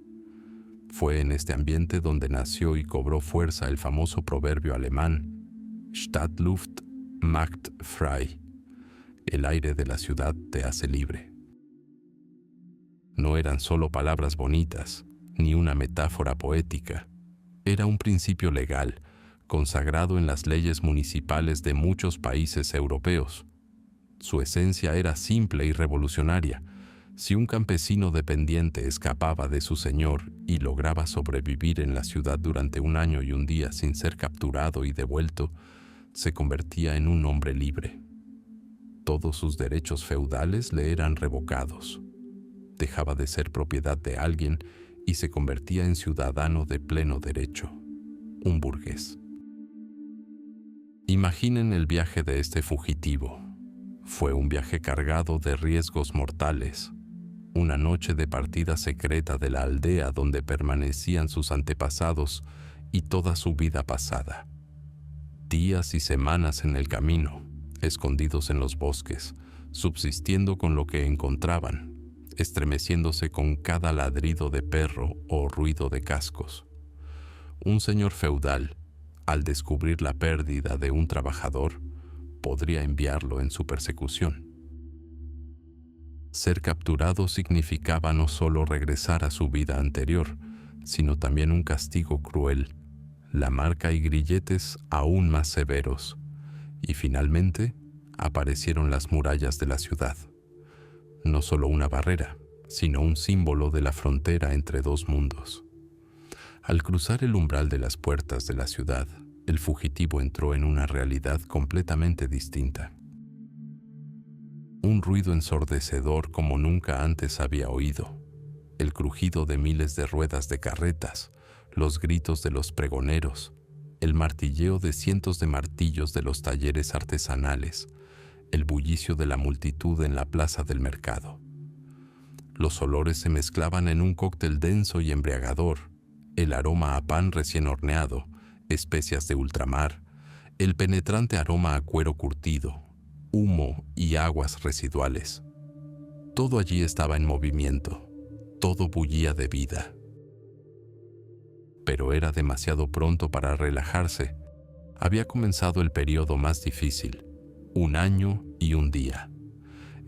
Fue en este ambiente donde nació y cobró fuerza el famoso proverbio alemán Stadtluft macht frei. El aire de la ciudad te hace libre. No eran solo palabras bonitas, ni una metáfora poética. Era un principio legal, consagrado en las leyes municipales de muchos países europeos. Su esencia era simple y revolucionaria. Si un campesino dependiente escapaba de su señor y lograba sobrevivir en la ciudad durante un año y un día sin ser capturado y devuelto, se convertía en un hombre libre. Todos sus derechos feudales le eran revocados. Dejaba de ser propiedad de alguien y se convertía en ciudadano de pleno derecho, un burgués. Imaginen el viaje de este fugitivo. Fue un viaje cargado de riesgos mortales. Una noche de partida secreta de la aldea donde permanecían sus antepasados y toda su vida pasada. Días y semanas en el camino, escondidos en los bosques, subsistiendo con lo que encontraban, estremeciéndose con cada ladrido de perro o ruido de cascos. Un señor feudal, al descubrir la pérdida de un trabajador, podría enviarlo en su persecución. Ser capturado significaba no solo regresar a su vida anterior, sino también un castigo cruel, la marca y grilletes aún más severos, y finalmente aparecieron las murallas de la ciudad. No solo una barrera, sino un símbolo de la frontera entre dos mundos. Al cruzar el umbral de las puertas de la ciudad, el fugitivo entró en una realidad completamente distinta. Un ruido ensordecedor como nunca antes había oído, el crujido de miles de ruedas de carretas, los gritos de los pregoneros, el martilleo de cientos de martillos de los talleres artesanales, el bullicio de la multitud en la plaza del mercado. Los olores se mezclaban en un cóctel denso y embriagador, el aroma a pan recién horneado, especias de ultramar, el penetrante aroma a cuero curtido, humo y aguas residuales. Todo allí estaba en movimiento, todo bullía de vida. Pero era demasiado pronto para relajarse. Había comenzado el periodo más difícil, 1 año y 1 día.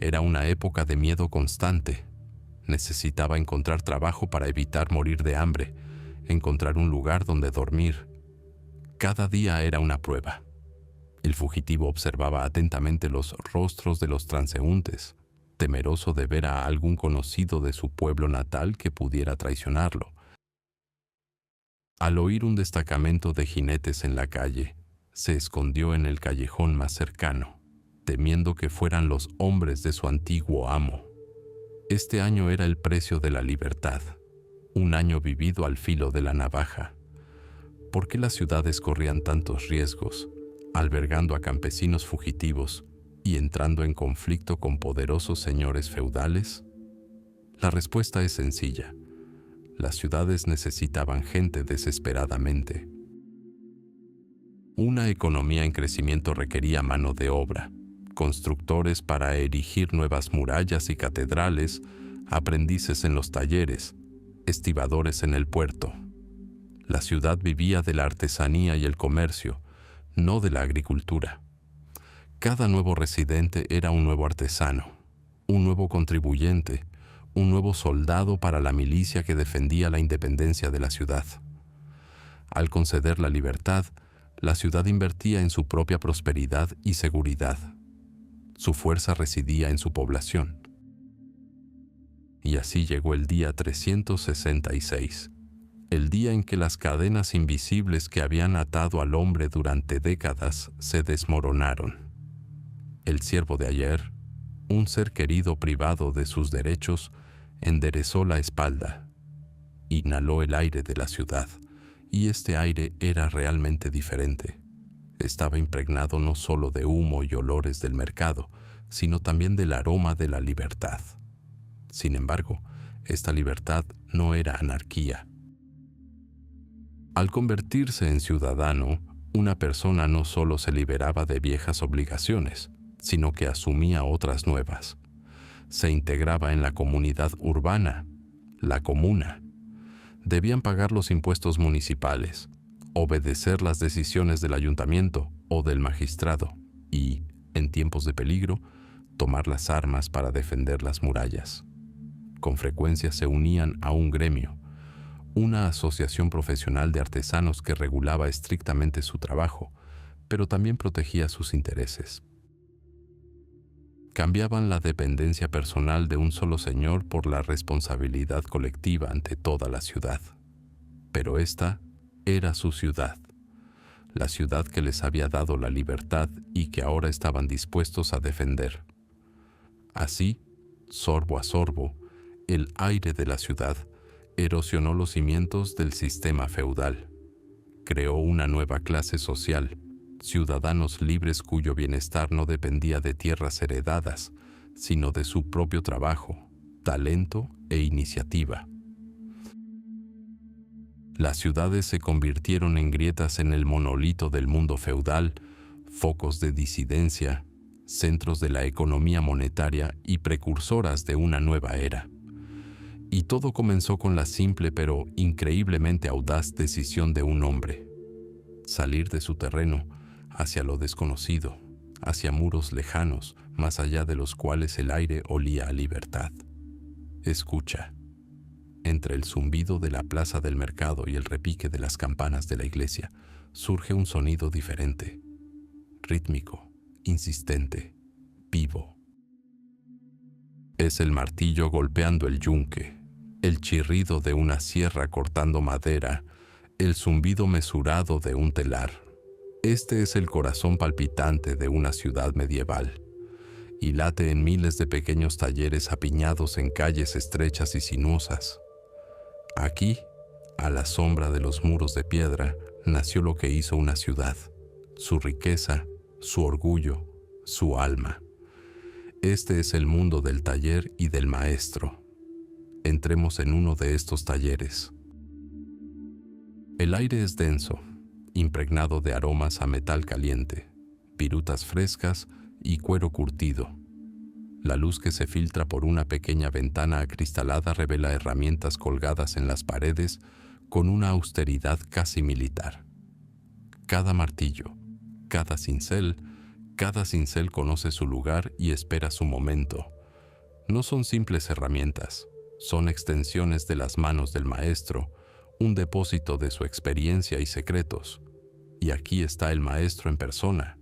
Era una época de miedo constante. Necesitaba encontrar trabajo para evitar morir de hambre, encontrar un lugar donde dormir. Cada día era una prueba. El fugitivo observaba atentamente los rostros de los transeúntes, temeroso de ver a algún conocido de su pueblo natal que pudiera traicionarlo. Al oír un destacamento de jinetes en la calle, se escondió en el callejón más cercano, temiendo que fueran los hombres de su antiguo amo. Este año era el precio de la libertad, 1 año vivido al filo de la navaja. ¿Por qué las ciudades corrían tantos riesgos, albergando a campesinos fugitivos y entrando en conflicto con poderosos señores feudales? La respuesta es sencilla. Las ciudades necesitaban gente desesperadamente. Una economía en crecimiento requería mano de obra, constructores para erigir nuevas murallas y catedrales, aprendices en los talleres, estibadores en el puerto. La ciudad vivía de la artesanía y el comercio, no de la agricultura. Cada nuevo residente era un nuevo artesano, un nuevo contribuyente, un nuevo soldado para la milicia que defendía la independencia de la ciudad. Al conceder la libertad, la ciudad invertía en su propia prosperidad y seguridad. Su fuerza residía en su población. Y así llegó el día 366, el día en que las cadenas invisibles que habían atado al hombre durante décadas se desmoronaron. El siervo de ayer, un ser querido privado de sus derechos, enderezó la espalda, inhaló el aire de la ciudad, y este aire era realmente diferente. Estaba impregnado no solo de humo y olores del mercado, sino también del aroma de la libertad. Sin embargo, esta libertad no era anarquía. Al convertirse en ciudadano, una persona no solo se liberaba de viejas obligaciones, sino que asumía otras nuevas. Se integraba en la comunidad urbana, la comuna. Debían pagar los impuestos municipales, obedecer las decisiones del ayuntamiento o del magistrado y, en tiempos de peligro, tomar las armas para defender las murallas. Con frecuencia se unían a un gremio, una asociación profesional de artesanos que regulaba estrictamente su trabajo, pero también protegía sus intereses. Cambiaban la dependencia personal de un solo señor por la responsabilidad colectiva ante toda la ciudad. Pero esta era su ciudad, la ciudad que les había dado la libertad y que ahora estaban dispuestos a defender. Así, sorbo a sorbo, el aire de la ciudad erosionó los cimientos del sistema feudal. Creó una nueva clase social, ciudadanos libres cuyo bienestar no dependía de tierras heredadas, sino de su propio trabajo, talento e iniciativa. Las ciudades se convirtieron en grietas en el monolito del mundo feudal, focos de disidencia, centros de la economía monetaria y precursoras de una nueva era. Y todo comenzó con la simple pero increíblemente audaz decisión de un hombre: salir de su terreno hacia lo desconocido, hacia muros lejanos, más allá de los cuales el aire olía a libertad. Escucha. Entre el zumbido de la plaza del mercado y el repique de las campanas de la iglesia, surge un sonido diferente, rítmico, insistente, vivo. Es el martillo golpeando el yunque, el chirrido de una sierra cortando madera, el zumbido mesurado de un telar. Este es el corazón palpitante de una ciudad medieval, y late en miles de pequeños talleres apiñados en calles estrechas y sinuosas. Aquí, a la sombra de los muros de piedra, nació lo que hizo una ciudad, su riqueza, su orgullo, su alma. Este es el mundo del taller y del maestro. Entremos en uno de estos talleres. El aire es denso, impregnado de aromas a metal caliente, virutas frescas y cuero curtido. La luz que se filtra por una pequeña ventana acristalada revela herramientas colgadas en las paredes con una austeridad casi militar. Cada martillo, cada cincel conoce su lugar y espera su momento. No son simples herramientas, son extensiones de las manos del maestro, un depósito de su experiencia y secretos. Y aquí está el maestro en persona.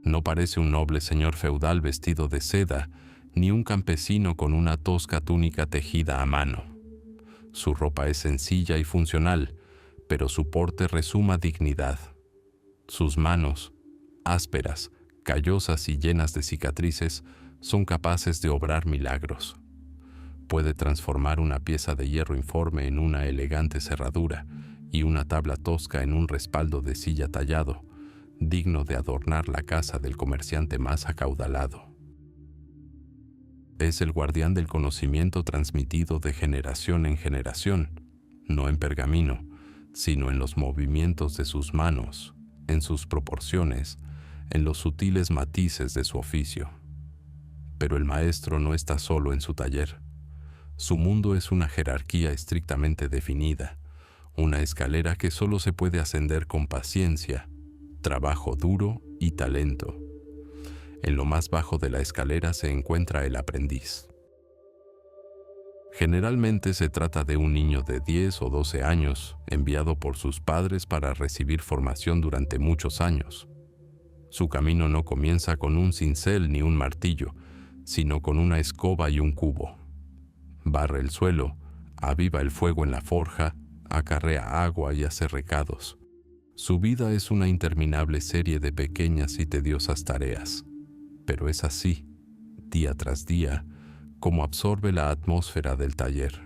No parece un noble señor feudal vestido de seda, ni un campesino con una tosca túnica tejida a mano. Su ropa es sencilla y funcional, pero su porte resuma dignidad. Sus manos, ásperas, callosas y llenas de cicatrices, son capaces de obrar milagros. Puede transformar una pieza de hierro informe en una elegante cerradura y una tabla tosca en un respaldo de silla tallado, digno de adornar la casa del comerciante más acaudalado. Es el guardián del conocimiento transmitido de generación en generación, no en pergamino, sino en los movimientos de sus manos, en sus proporciones, en los sutiles matices de su oficio. Pero el maestro no está solo en su taller. Su mundo es una jerarquía estrictamente definida, una escalera que solo se puede ascender con paciencia, trabajo duro y talento. En lo más bajo de la escalera se encuentra el aprendiz. Generalmente se trata de un niño de 10 o 12 años, enviado por sus padres para recibir formación durante muchos años. Su camino no comienza con un cincel ni un martillo, sino con una escoba y un cubo. Barre el suelo, aviva el fuego en la forja, acarrea agua y hace recados. Su vida es una interminable serie de pequeñas y tediosas tareas, pero es así, día tras día, como absorbe la atmósfera del taller.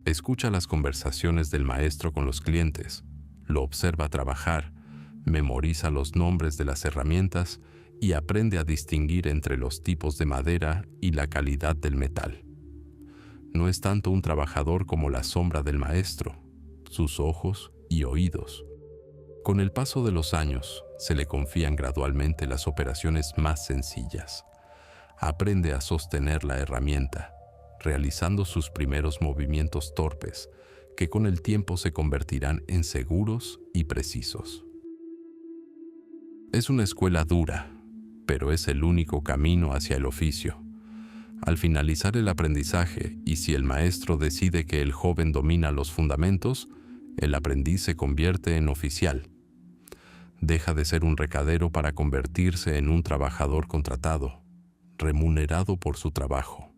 Escucha las conversaciones del maestro con los clientes, lo observa trabajar, memoriza los nombres de las herramientas y aprende a distinguir entre los tipos de madera y la calidad del metal. No es tanto un trabajador como la sombra del maestro, sus ojos y oídos. Con el paso de los años, se le confían gradualmente las operaciones más sencillas. Aprende a sostener la herramienta, realizando sus primeros movimientos torpes, que con el tiempo se convertirán en seguros y precisos. Es una escuela dura, pero es el único camino hacia el oficio. Al finalizar el aprendizaje, y si el maestro decide que el joven domina los fundamentos, el aprendiz se convierte en oficial. Deja de ser un recadero para convertirse en un trabajador contratado, remunerado por su trabajo.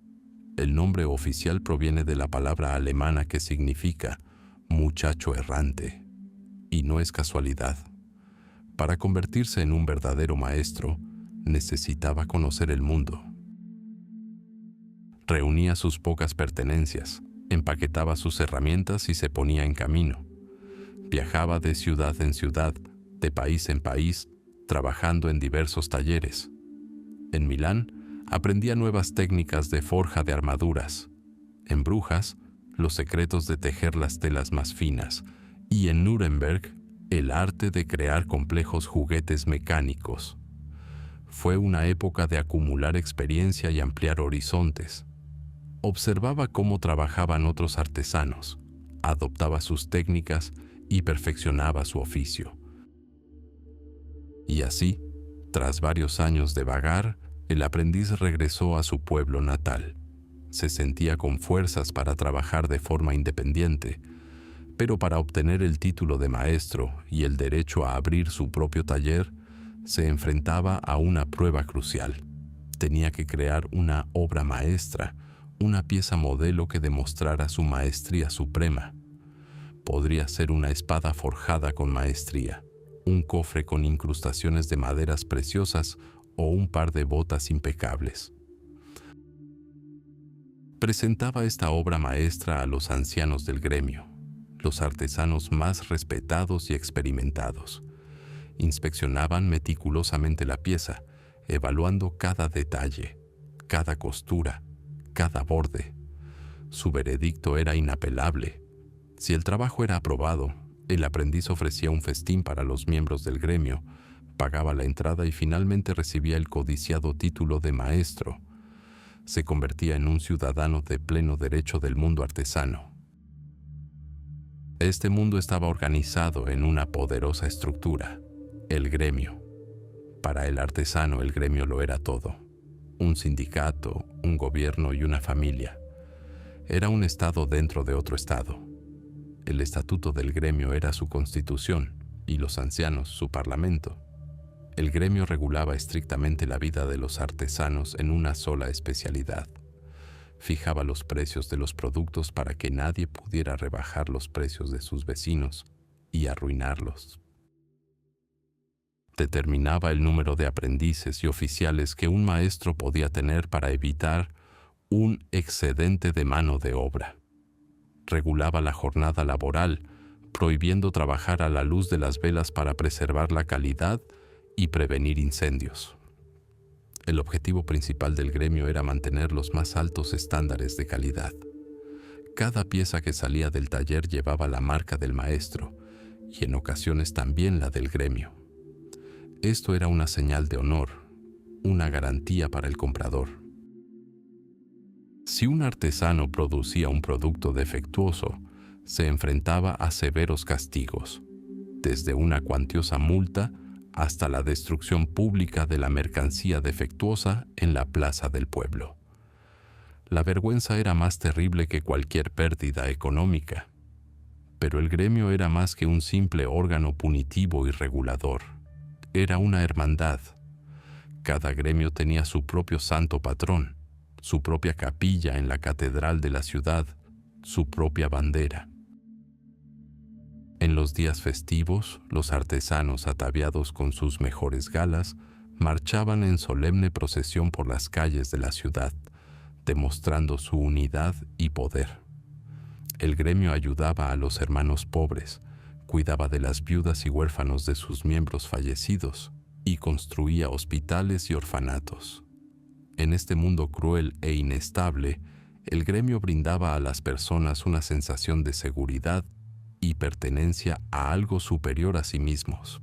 El nombre oficial proviene de la palabra alemana que significa muchacho errante, y no es casualidad. Para convertirse en un verdadero maestro, necesitaba conocer el mundo. Reunía sus pocas pertenencias, empaquetaba sus herramientas y se ponía en camino. Viajaba de ciudad en ciudad, de país en país, trabajando en diversos talleres. En Milán, aprendía nuevas técnicas de forja de armaduras. En Brujas, los secretos de tejer las telas más finas. Y en Nuremberg, el arte de crear complejos juguetes mecánicos. Fue una época de acumular experiencia y ampliar horizontes. Observaba cómo trabajaban otros artesanos, adoptaba sus técnicas y perfeccionaba su oficio. Y así, tras varios años de vagar, el aprendiz regresó a su pueblo natal. Se sentía con fuerzas para trabajar de forma independiente, pero para obtener el título de maestro y el derecho a abrir su propio taller, se enfrentaba a una prueba crucial. Tenía que crear una obra maestra, una pieza modelo que demostrara su maestría suprema. Podría ser una espada forjada con maestría, un cofre con incrustaciones de maderas preciosas o un par de botas impecables. Presentaba esta obra maestra a los ancianos del gremio, los artesanos más respetados y experimentados. Inspeccionaban meticulosamente la pieza, evaluando cada detalle, cada costura, cada borde. Su veredicto era inapelable. Si el trabajo era aprobado, el aprendiz ofrecía un festín para los miembros del gremio, pagaba la entrada y finalmente recibía el codiciado título de maestro. Se convertía en un ciudadano de pleno derecho del mundo artesano. Este mundo estaba organizado en una poderosa estructura, el gremio. Para el artesano el gremio lo era todo. Un sindicato, un gobierno y una familia. Era un estado dentro de otro estado. El estatuto del gremio era su constitución y los ancianos su parlamento. El gremio regulaba estrictamente la vida de los artesanos en una sola especialidad. Fijaba los precios de los productos para que nadie pudiera rebajar los precios de sus vecinos y arruinarlos. Determinaba el número de aprendices y oficiales que un maestro podía tener para evitar un excedente de mano de obra. Regulaba la jornada laboral, prohibiendo trabajar a la luz de las velas para preservar la calidad y prevenir incendios. El objetivo principal del gremio era mantener los más altos estándares de calidad. Cada pieza que salía del taller llevaba la marca del maestro y en ocasiones también la del gremio. Esto era una señal de honor, una garantía para el comprador. Si un artesano producía un producto defectuoso, se enfrentaba a severos castigos, desde una cuantiosa multa hasta la destrucción pública de la mercancía defectuosa en la plaza del pueblo. La vergüenza era más terrible que cualquier pérdida económica, pero el gremio era más que un simple órgano punitivo y regulador. Era una hermandad. Cada gremio tenía su propio santo patrón, su propia capilla en la catedral de la ciudad, su propia bandera. En los días festivos, los artesanos ataviados con sus mejores galas marchaban en solemne procesión por las calles de la ciudad, demostrando su unidad y poder. El gremio ayudaba a los hermanos pobres, cuidaba de las viudas y huérfanos de sus miembros fallecidos y construía hospitales y orfanatos. En este mundo cruel e inestable, el gremio brindaba a las personas una sensación de seguridad y pertenencia a algo superior a sí mismos.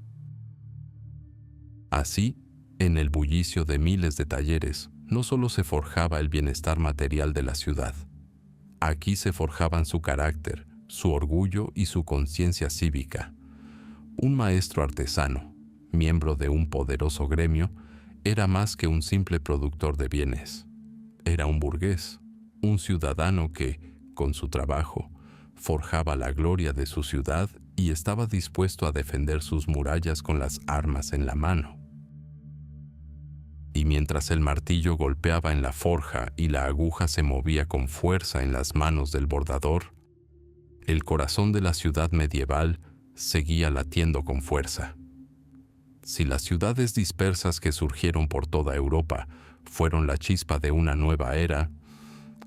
Así, en el bullicio de miles de talleres, no solo se forjaba el bienestar material de la ciudad. Aquí se forjaban su carácter, su orgullo y su conciencia cívica. Un maestro artesano, miembro de un poderoso gremio, era más que un simple productor de bienes. Era un burgués, un ciudadano que, con su trabajo, forjaba la gloria de su ciudad y estaba dispuesto a defender sus murallas con las armas en la mano. Y mientras el martillo golpeaba en la forja y la aguja se movía con fuerza en las manos del bordador, el corazón de la ciudad medieval seguía latiendo con fuerza. Si las ciudades dispersas que surgieron por toda Europa fueron la chispa de una nueva era,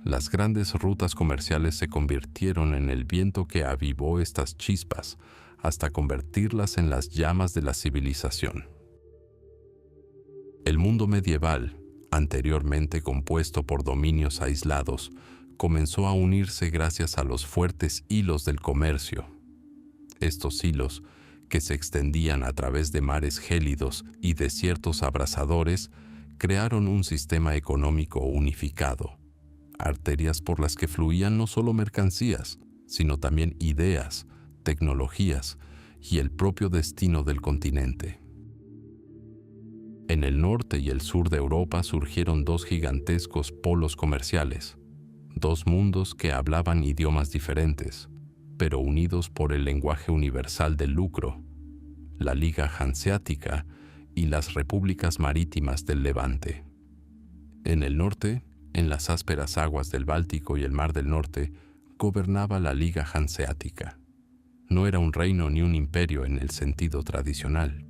las grandes rutas comerciales se convirtieron en el viento que avivó estas chispas hasta convertirlas en las llamas de la civilización. El mundo medieval, anteriormente compuesto por dominios aislados, comenzó a unirse gracias a los fuertes hilos del comercio. Estos hilos, que se extendían a través de mares gélidos y desiertos abrasadores, crearon un sistema económico unificado, arterias por las que fluían no solo mercancías, sino también ideas, tecnologías y el propio destino del continente. En el norte y el sur de Europa surgieron dos gigantescos polos comerciales, dos mundos que hablaban idiomas diferentes, pero unidos por el lenguaje universal del lucro, la Liga Hanseática y las repúblicas marítimas del Levante. En el norte, en las ásperas aguas del Báltico y el Mar del Norte, gobernaba la Liga Hanseática. No era un reino ni un imperio en el sentido tradicional.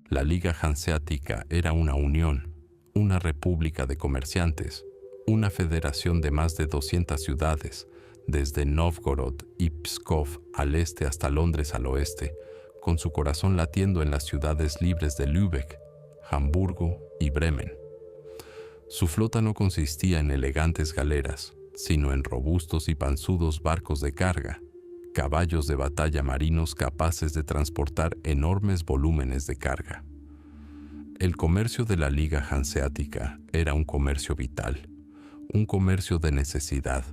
La Liga Hanseática era una unión, una república de comerciantes, una federación de más de 200 ciudades, desde Novgorod y Pskov al este hasta Londres al oeste, con su corazón latiendo en las ciudades libres de Lübeck, Hamburgo y Bremen. Su flota no consistía en elegantes galeras, sino en robustos y panzudos barcos de carga, caballos de batalla marinos capaces de transportar enormes volúmenes de carga. El comercio de la Liga Hanseática era un comercio vital, un comercio de necesidad.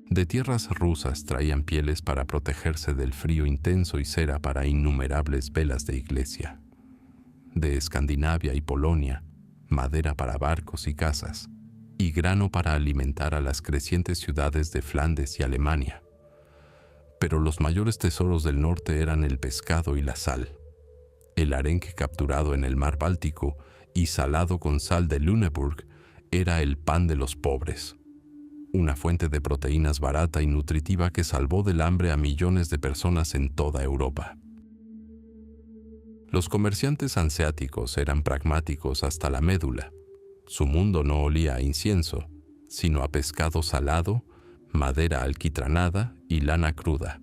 De tierras rusas traían pieles para protegerse del frío intenso y cera para innumerables velas de iglesia. De Escandinavia y Polonia, madera para barcos y casas, y grano para alimentar a las crecientes ciudades de Flandes y Alemania. Pero los mayores tesoros del norte eran el pescado y la sal. El arenque capturado en el mar Báltico y salado con sal de Lüneburg era el pan de los pobres, una fuente de proteínas barata y nutritiva que salvó del hambre a millones de personas en toda Europa. Los comerciantes hanseáticos eran pragmáticos hasta la médula. Su mundo no olía a incienso, sino a pescado salado, madera alquitranada y lana cruda.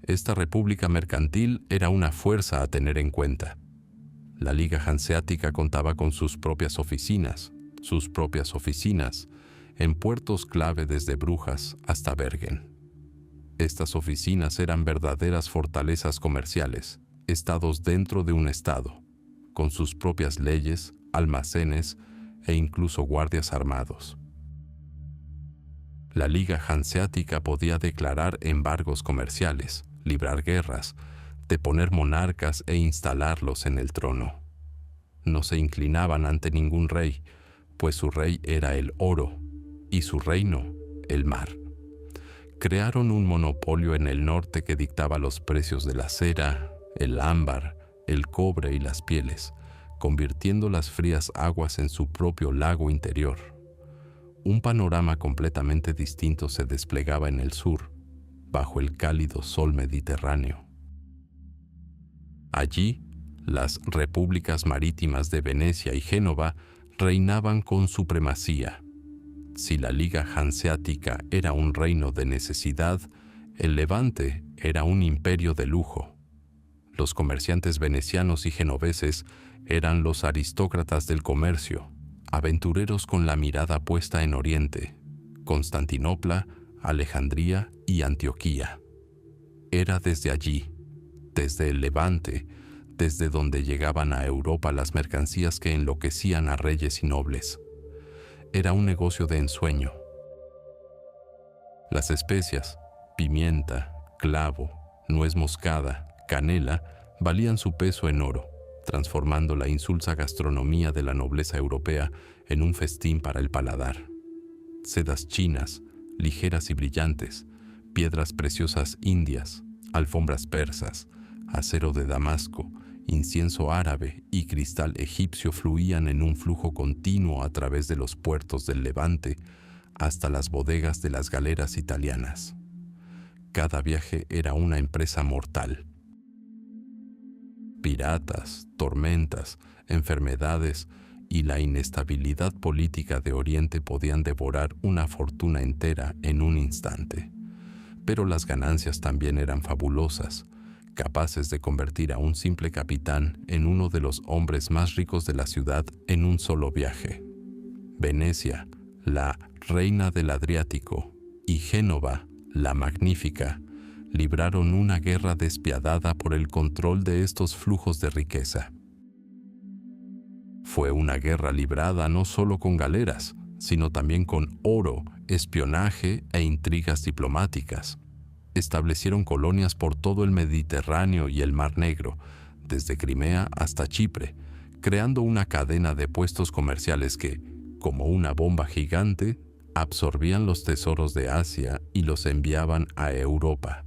Esta república mercantil era una fuerza a tener en cuenta. La Liga Hanseática contaba con sus propias oficinas, en puertos clave desde Brujas hasta Bergen. Estas oficinas eran verdaderas fortalezas comerciales, estados dentro de un estado, con sus propias leyes, almacenes e incluso guardias armados. La Liga Hanseática podía declarar embargos comerciales, librar guerras, deponer monarcas e instalarlos en el trono. No se inclinaban ante ningún rey, pues su rey era el oro y su reino el mar. Crearon un monopolio en el norte que dictaba los precios de la cera, el ámbar, el cobre y las pieles, convirtiendo las frías aguas en su propio lago interior. Un panorama completamente distinto se desplegaba en el sur, bajo el cálido sol mediterráneo. Allí, las repúblicas marítimas de Venecia y Génova reinaban con supremacía. Si la Liga Hanseática era un reino de necesidad, el Levante era un imperio de lujo. Los comerciantes venecianos y genoveses eran los aristócratas del comercio, aventureros con la mirada puesta en Oriente, Constantinopla, Alejandría y Antioquía. Era desde allí, desde el Levante, desde donde llegaban a Europa las mercancías que enloquecían a reyes y nobles. Era un negocio de ensueño. Las especias, pimienta, clavo, nuez moscada, canela, valían su peso en oro, transformando la insulsa gastronomía de la nobleza europea en un festín para el paladar. Sedas chinas, ligeras y brillantes, piedras preciosas indias, alfombras persas, acero de Damasco, incienso árabe y cristal egipcio fluían en un flujo continuo a través de los puertos del Levante hasta las bodegas de las galeras italianas. Cada viaje era una empresa mortal. Piratas, tormentas, enfermedades y la inestabilidad política de Oriente podían devorar una fortuna entera en un instante. Pero las ganancias también eran fabulosas, capaces de convertir a un simple capitán en uno de los hombres más ricos de la ciudad en un solo viaje. Venecia, la reina del Adriático, y Génova, la magnífica, libraron una guerra despiadada por el control de estos flujos de riqueza. Fue una guerra librada no solo con galeras, sino también con oro, espionaje e intrigas diplomáticas. Establecieron colonias por todo el Mediterráneo y el Mar Negro, desde Crimea hasta Chipre, creando una cadena de puestos comerciales que, como una bomba gigante, absorbían los tesoros de Asia y los enviaban a Europa.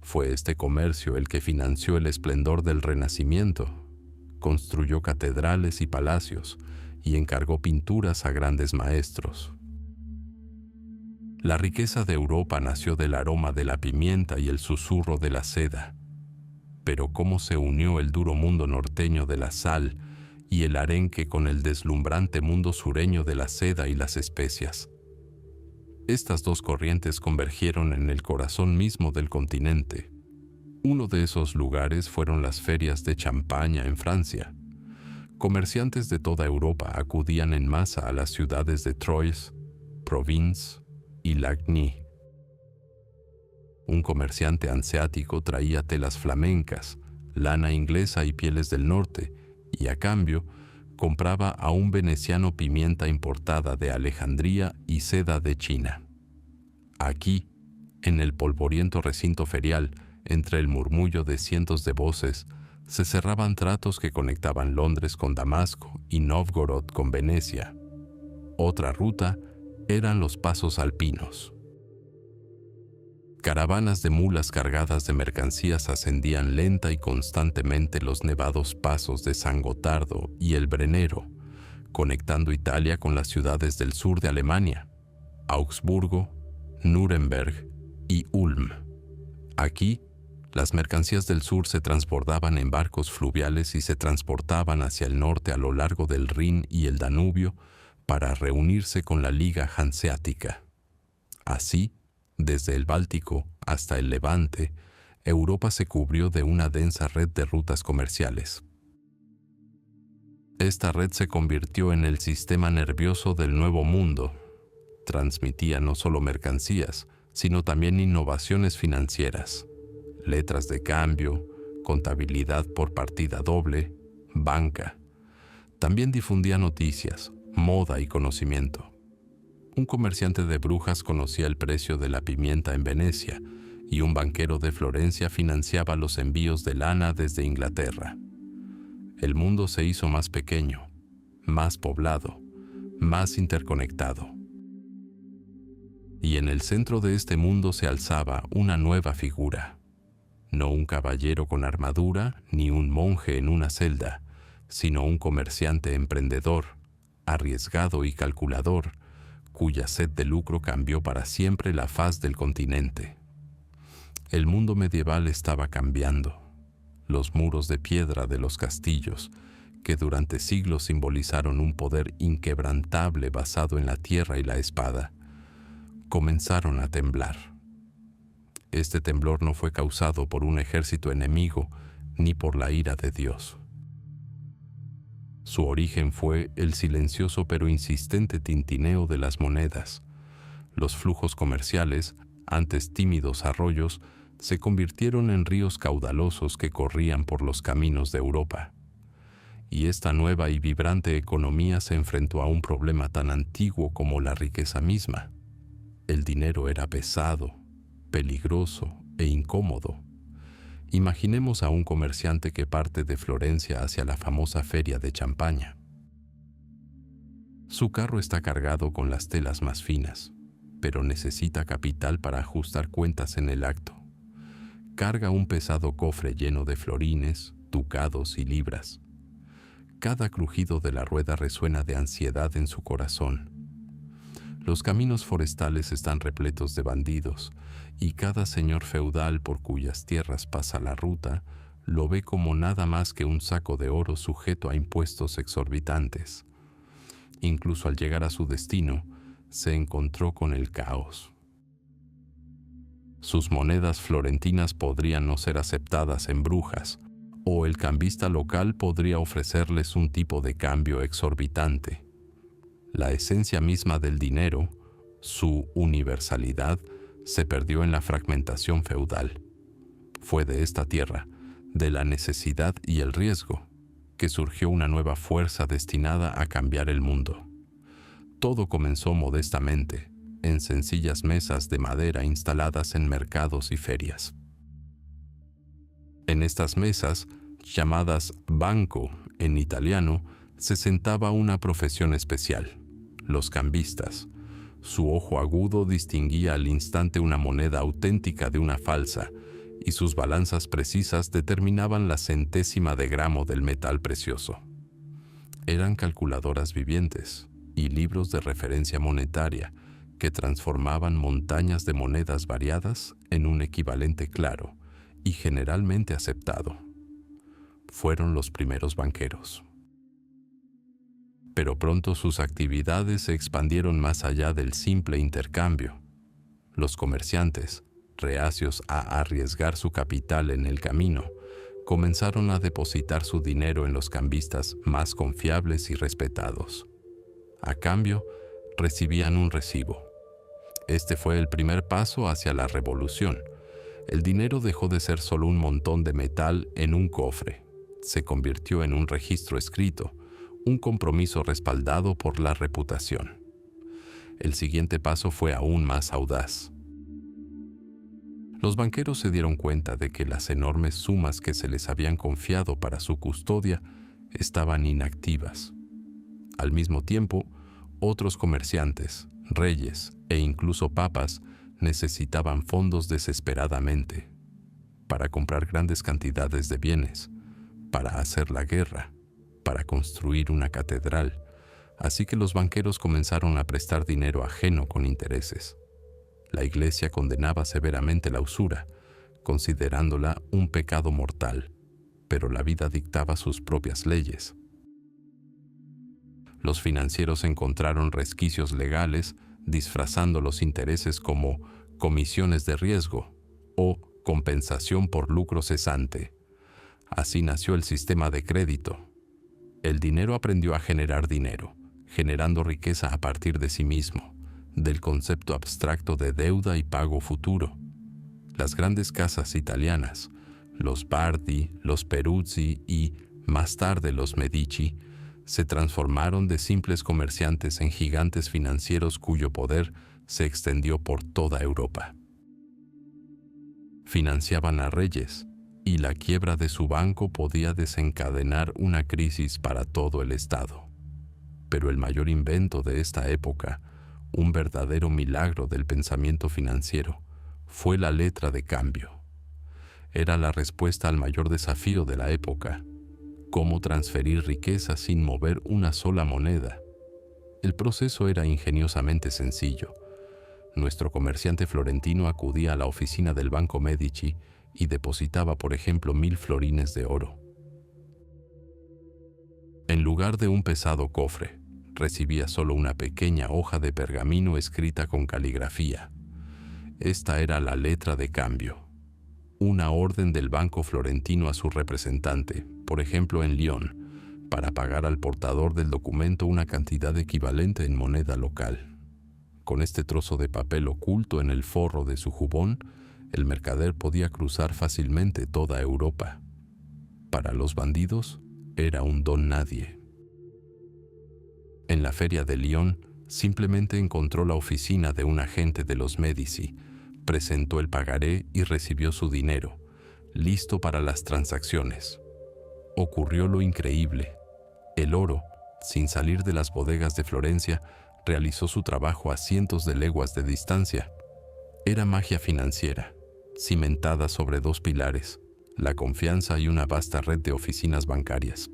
Fue este comercio el que financió el esplendor del Renacimiento, construyó catedrales y palacios y encargó pinturas a grandes maestros. La riqueza de Europa nació del aroma de la pimienta y el susurro de la seda. Pero cómo se unió el duro mundo norteño de la sal y el arenque con el deslumbrante mundo sureño de la seda y las especias. Estas dos corrientes convergieron en el corazón mismo del continente. Uno de esos lugares fueron las ferias de Champaña en Francia. Comerciantes de toda Europa acudían en masa a las ciudades de Troyes, Provins y Lagny. Un comerciante hanseático traía telas flamencas, lana inglesa y pieles del norte, y a cambio compraba a un veneciano pimienta importada de Alejandría y seda de China. Aquí, en el polvoriento recinto ferial, entre el murmullo de cientos de voces, se cerraban tratos que conectaban Londres con Damasco y Novgorod con Venecia. Otra ruta eran los pasos alpinos. Caravanas de mulas cargadas de mercancías ascendían lenta y constantemente los nevados pasos de San Gotardo y el Brennero, conectando Italia con las ciudades del sur de Alemania, Augsburgo, Nuremberg y Ulm. Aquí, las mercancías del sur se transbordaban en barcos fluviales y se transportaban hacia el norte a lo largo del Rin y el Danubio para reunirse con la Liga Hanseática. Así, desde el Báltico hasta el Levante, Europa se cubrió de una densa red de rutas comerciales. Esta red se convirtió en el sistema nervioso del Nuevo Mundo. Transmitía no solo mercancías, sino también innovaciones financieras, letras de cambio, contabilidad por partida doble, banca. También difundía noticias, moda y conocimiento. Un comerciante de Brujas conocía el precio de la pimienta en Venecia y un banquero de Florencia financiaba los envíos de lana desde Inglaterra. El mundo se hizo más pequeño, más poblado, más interconectado. Y en el centro de este mundo se alzaba una nueva figura. No un caballero con armadura ni un monje en una celda, sino un comerciante emprendedor, arriesgado y calculador, cuya sed de lucro cambió para siempre la faz del continente. El mundo medieval estaba cambiando. Los muros de piedra de los castillos, que durante siglos simbolizaron un poder inquebrantable basado en la tierra y la espada, comenzaron a temblar. Este temblor no fue causado por un ejército enemigo ni por la ira de Dios. Su origen fue el silencioso pero insistente tintineo de las monedas. Los flujos comerciales, antes tímidos arroyos, se convirtieron en ríos caudalosos que corrían por los caminos de Europa. Y esta nueva y vibrante economía se enfrentó a un problema tan antiguo como la riqueza misma. El dinero era pesado, peligroso e incómodo. Imaginemos a un comerciante que parte de Florencia hacia la famosa feria de Champaña. Su carro está cargado con las telas más finas, pero necesita capital para ajustar cuentas en el acto. Carga un pesado cofre lleno de florines, ducados y libras. Cada crujido de la rueda resuena de ansiedad en su corazón. Los caminos forestales están repletos de bandidos, y cada señor feudal por cuyas tierras pasa la ruta lo ve como nada más que un saco de oro sujeto a impuestos exorbitantes. Incluso al llegar a su destino, se encontró con el caos. Sus monedas florentinas podrían no ser aceptadas en Brujas, o el cambista local podría ofrecerles un tipo de cambio exorbitante. La esencia misma del dinero, su universalidad, se perdió en la fragmentación feudal. Fue de esta tierra, de la necesidad y el riesgo, que surgió una nueva fuerza destinada a cambiar el mundo. Todo comenzó modestamente, en sencillas mesas de madera instaladas en mercados y ferias. En estas mesas, llamadas banco en italiano, se sentaba una profesión especial, los cambistas. Su ojo agudo distinguía al instante una moneda auténtica de una falsa, y sus balanzas precisas determinaban la centésima de gramo del metal precioso. Eran calculadoras vivientes y libros de referencia monetaria que transformaban montañas de monedas variadas en un equivalente claro y generalmente aceptado. Fueron los primeros banqueros. Pero pronto sus actividades se expandieron más allá del simple intercambio. Los comerciantes, reacios a arriesgar su capital en el camino, comenzaron a depositar su dinero en los cambistas más confiables y respetados. A cambio, recibían un recibo. Este fue el primer paso hacia la revolución, El dinero dejó de ser solo un montón de metal en un cofre. Se convirtió en un registro escrito, un compromiso respaldado por la reputación. El siguiente paso fue aún más audaz. Los banqueros se dieron cuenta de que las enormes sumas que se les habían confiado para su custodia estaban inactivas. Al mismo tiempo, otros comerciantes, reyes e incluso papas necesitaban fondos desesperadamente para comprar grandes cantidades de bienes, para hacer la guerra, para construir una catedral. Así que los banqueros comenzaron a prestar dinero ajeno con intereses. La Iglesia condenaba severamente la usura, considerándola un pecado mortal, pero la vida dictaba sus propias leyes. Los financieros encontraron resquicios legales disfrazando los intereses como comisiones de riesgo o compensación por lucro cesante. Así nació el sistema de crédito. El dinero aprendió a generar dinero, generando riqueza a partir de sí mismo, del concepto abstracto de deuda y pago futuro. Las grandes casas italianas, los Bardi, los Peruzzi y, más tarde, los Medici, se transformaron de simples comerciantes en gigantes financieros cuyo poder se extendió por toda Europa. Financiaban a reyes, y la quiebra de su banco podía desencadenar una crisis para todo el Estado. Pero el mayor invento de esta época, un verdadero milagro del pensamiento financiero, fue la letra de cambio. Era la respuesta al mayor desafío de la época: cómo transferir riqueza sin mover una sola moneda. El proceso era ingeniosamente sencillo. Nuestro comerciante florentino acudía a la oficina del Banco Medici y depositaba, por ejemplo, 1000 florines de oro. En lugar de un pesado cofre, recibía solo una pequeña hoja de pergamino escrita con caligrafía. Esta era la letra de cambio. Una orden del Banco Florentino a su representante, por ejemplo en Lyon, para pagar al portador del documento una cantidad equivalente en moneda local. Con este trozo de papel oculto en el forro de su jubón, el mercader podía cruzar fácilmente toda Europa. Para los bandidos, era un don nadie. En la feria de Lyon, simplemente encontró la oficina de un agente de los Medici, presentó el pagaré y recibió su dinero, listo para las transacciones. Ocurrió lo increíble. El oro, sin salir de las bodegas de Florencia, realizó su trabajo a cientos de leguas de distancia. Era magia financiera, cimentada sobre dos pilares: la confianza y una vasta red de oficinas bancarias.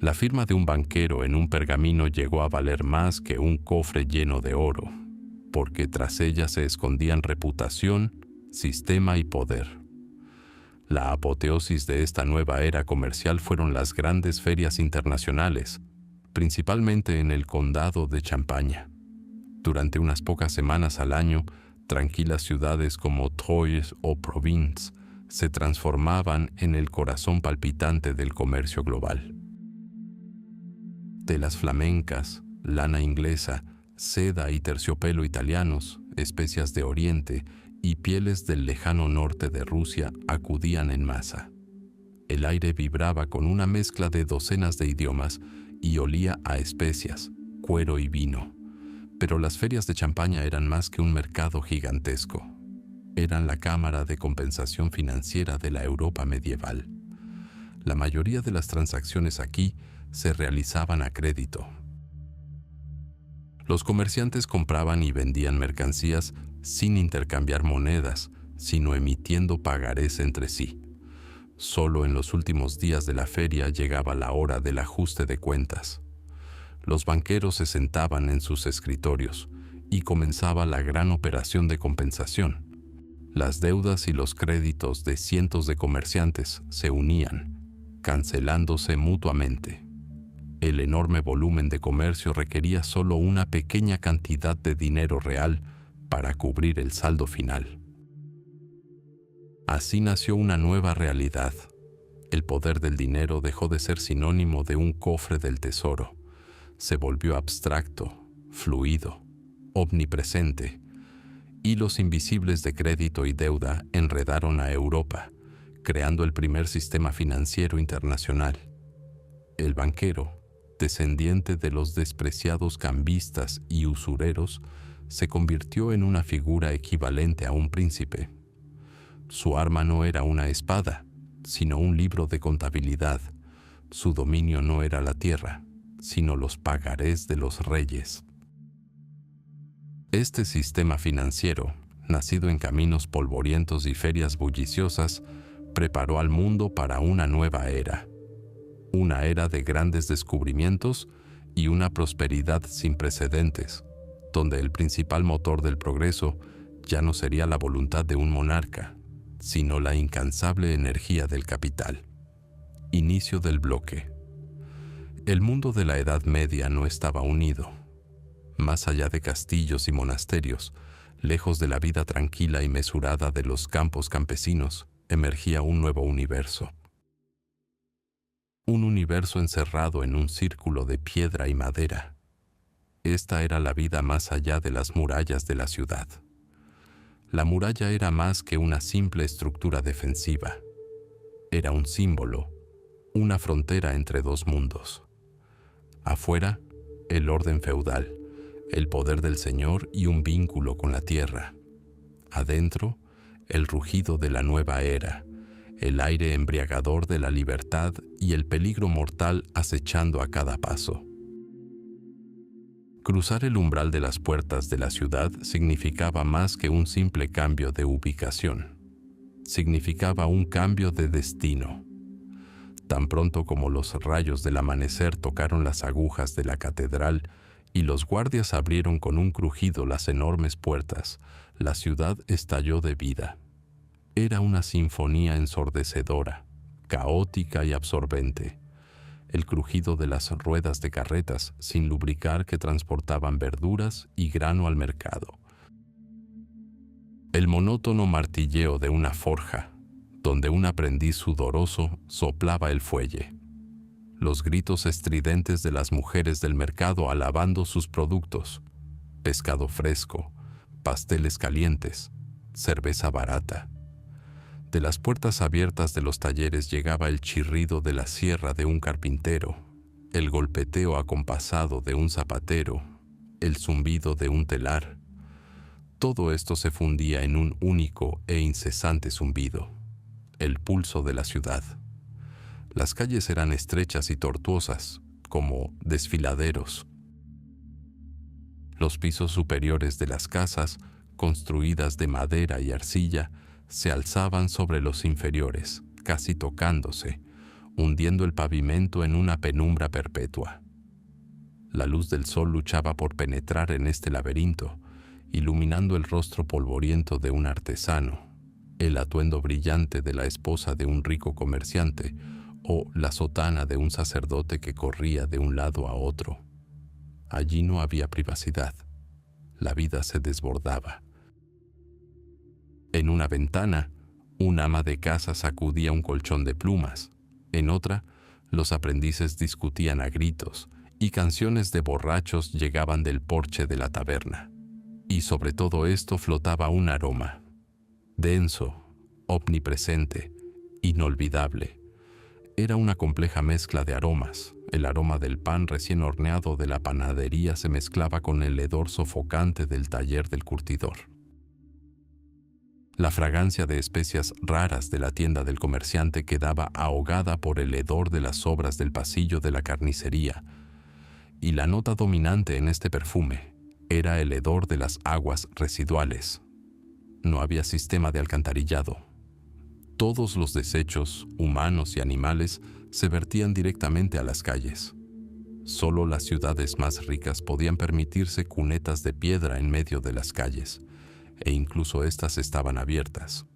La firma de un banquero en un pergamino llegó a valer más que un cofre lleno de oro, porque tras ella se escondían reputación, sistema y poder. La apoteosis de esta nueva era comercial fueron las grandes ferias internacionales, principalmente en el condado de Champaña. Durante unas pocas semanas al año, tranquilas ciudades como Troyes o Provins se transformaban en el corazón palpitante del comercio global. Telas flamencas, lana inglesa, seda y terciopelo italianos, especias de Oriente y pieles del lejano norte de Rusia acudían en masa. El aire vibraba con una mezcla de docenas de idiomas y olía a especias, cuero y vino. Pero las ferias de Champaña eran más que un mercado gigantesco. Eran la cámara de compensación financiera de la Europa medieval. La mayoría de las transacciones aquí se realizaban a crédito. Los comerciantes compraban y vendían mercancías sin intercambiar monedas, sino emitiendo pagarés entre sí. Solo en los últimos días de la feria llegaba la hora del ajuste de cuentas. Los banqueros se sentaban en sus escritorios y comenzaba la gran operación de compensación. Las deudas y los créditos de cientos de comerciantes se unían, cancelándose mutuamente. El enorme volumen de comercio requería solo una pequeña cantidad de dinero real para cubrir el saldo final. Así nació una nueva realidad. El poder del dinero dejó de ser sinónimo de un cofre del tesoro. Se volvió abstracto, fluido, omnipresente, Hilos invisibles de crédito y deuda enredaron a Europa, creando el primer sistema financiero internacional. El banquero, descendiente de los despreciados cambistas y usureros, se convirtió en una figura equivalente a un príncipe. Su arma no era una espada, sino un libro de contabilidad. Su dominio no era la tierra, sino los pagarés de los reyes. Este sistema financiero, nacido en caminos polvorientos y ferias bulliciosas, preparó al mundo para una nueva era. Una era de grandes descubrimientos y una prosperidad sin precedentes, donde el principal motor del progreso ya no sería la voluntad de un monarca, sino la incansable energía del capital. Inicio del bloque. El mundo de la Edad Media no estaba unido. Más allá de castillos y monasterios, lejos de la vida tranquila y mesurada de los campos campesinos, emergía un nuevo universo. Un universo encerrado en un círculo de piedra y madera. Esta era la vida más allá de las murallas de la ciudad. La muralla era más que una simple estructura defensiva. Era un símbolo, una frontera entre dos mundos. Afuera, el orden feudal, el poder del señor y un vínculo con la tierra. Adentro, el rugido de la nueva era, el aire embriagador de la libertad y el peligro mortal acechando a cada paso. Cruzar el umbral de las puertas de la ciudad significaba más que un simple cambio de ubicación. Significaba un cambio de destino. Tan pronto como los rayos del amanecer tocaron las agujas de la catedral y los guardias abrieron con un crujido las enormes puertas, la ciudad estalló de vida. Era una sinfonía ensordecedora, caótica y absorbente. El crujido de las ruedas de carretas sin lubricar que transportaban verduras y grano al mercado. El monótono martilleo de una forja, donde un aprendiz sudoroso soplaba el fuelle. Los gritos estridentes de las mujeres del mercado alabando sus productos: pescado fresco, pasteles calientes, cerveza barata. De las puertas abiertas de los talleres llegaba el chirrido de la sierra de un carpintero, el golpeteo acompasado de un zapatero, el zumbido de un telar. Todo esto se fundía en un único e incesante zumbido, el pulso de la ciudad. Las calles eran estrechas y tortuosas, como desfiladeros. Los pisos superiores de las casas, construidas de madera y arcilla, se alzaban sobre los inferiores, casi tocándose, hundiendo el pavimento en una penumbra perpetua. La luz del sol luchaba por penetrar en este laberinto, iluminando el rostro polvoriento de un artesano, el atuendo brillante de la esposa de un rico comerciante o la sotana de un sacerdote que corría de un lado a otro. Allí no había privacidad. La vida se desbordaba. En una ventana, un ama de casa sacudía un colchón de plumas. En otra, los aprendices discutían a gritos y canciones de borrachos llegaban del porche de la taberna. Y sobre todo esto flotaba un aroma, denso, omnipresente, inolvidable. Era una compleja mezcla de aromas. El aroma del pan recién horneado de la panadería se mezclaba con el hedor sofocante del taller del curtidor. La fragancia de especias raras de la tienda del comerciante quedaba ahogada por el hedor de las sobras del pasillo de la carnicería, y la nota dominante en este perfume era el hedor de las aguas residuales. No había sistema de alcantarillado. Todos los desechos, humanos y animales, se vertían directamente a las calles. Solo las ciudades más ricas podían permitirse cunetas de piedra en medio de las calles, e incluso éstas estaban abiertas.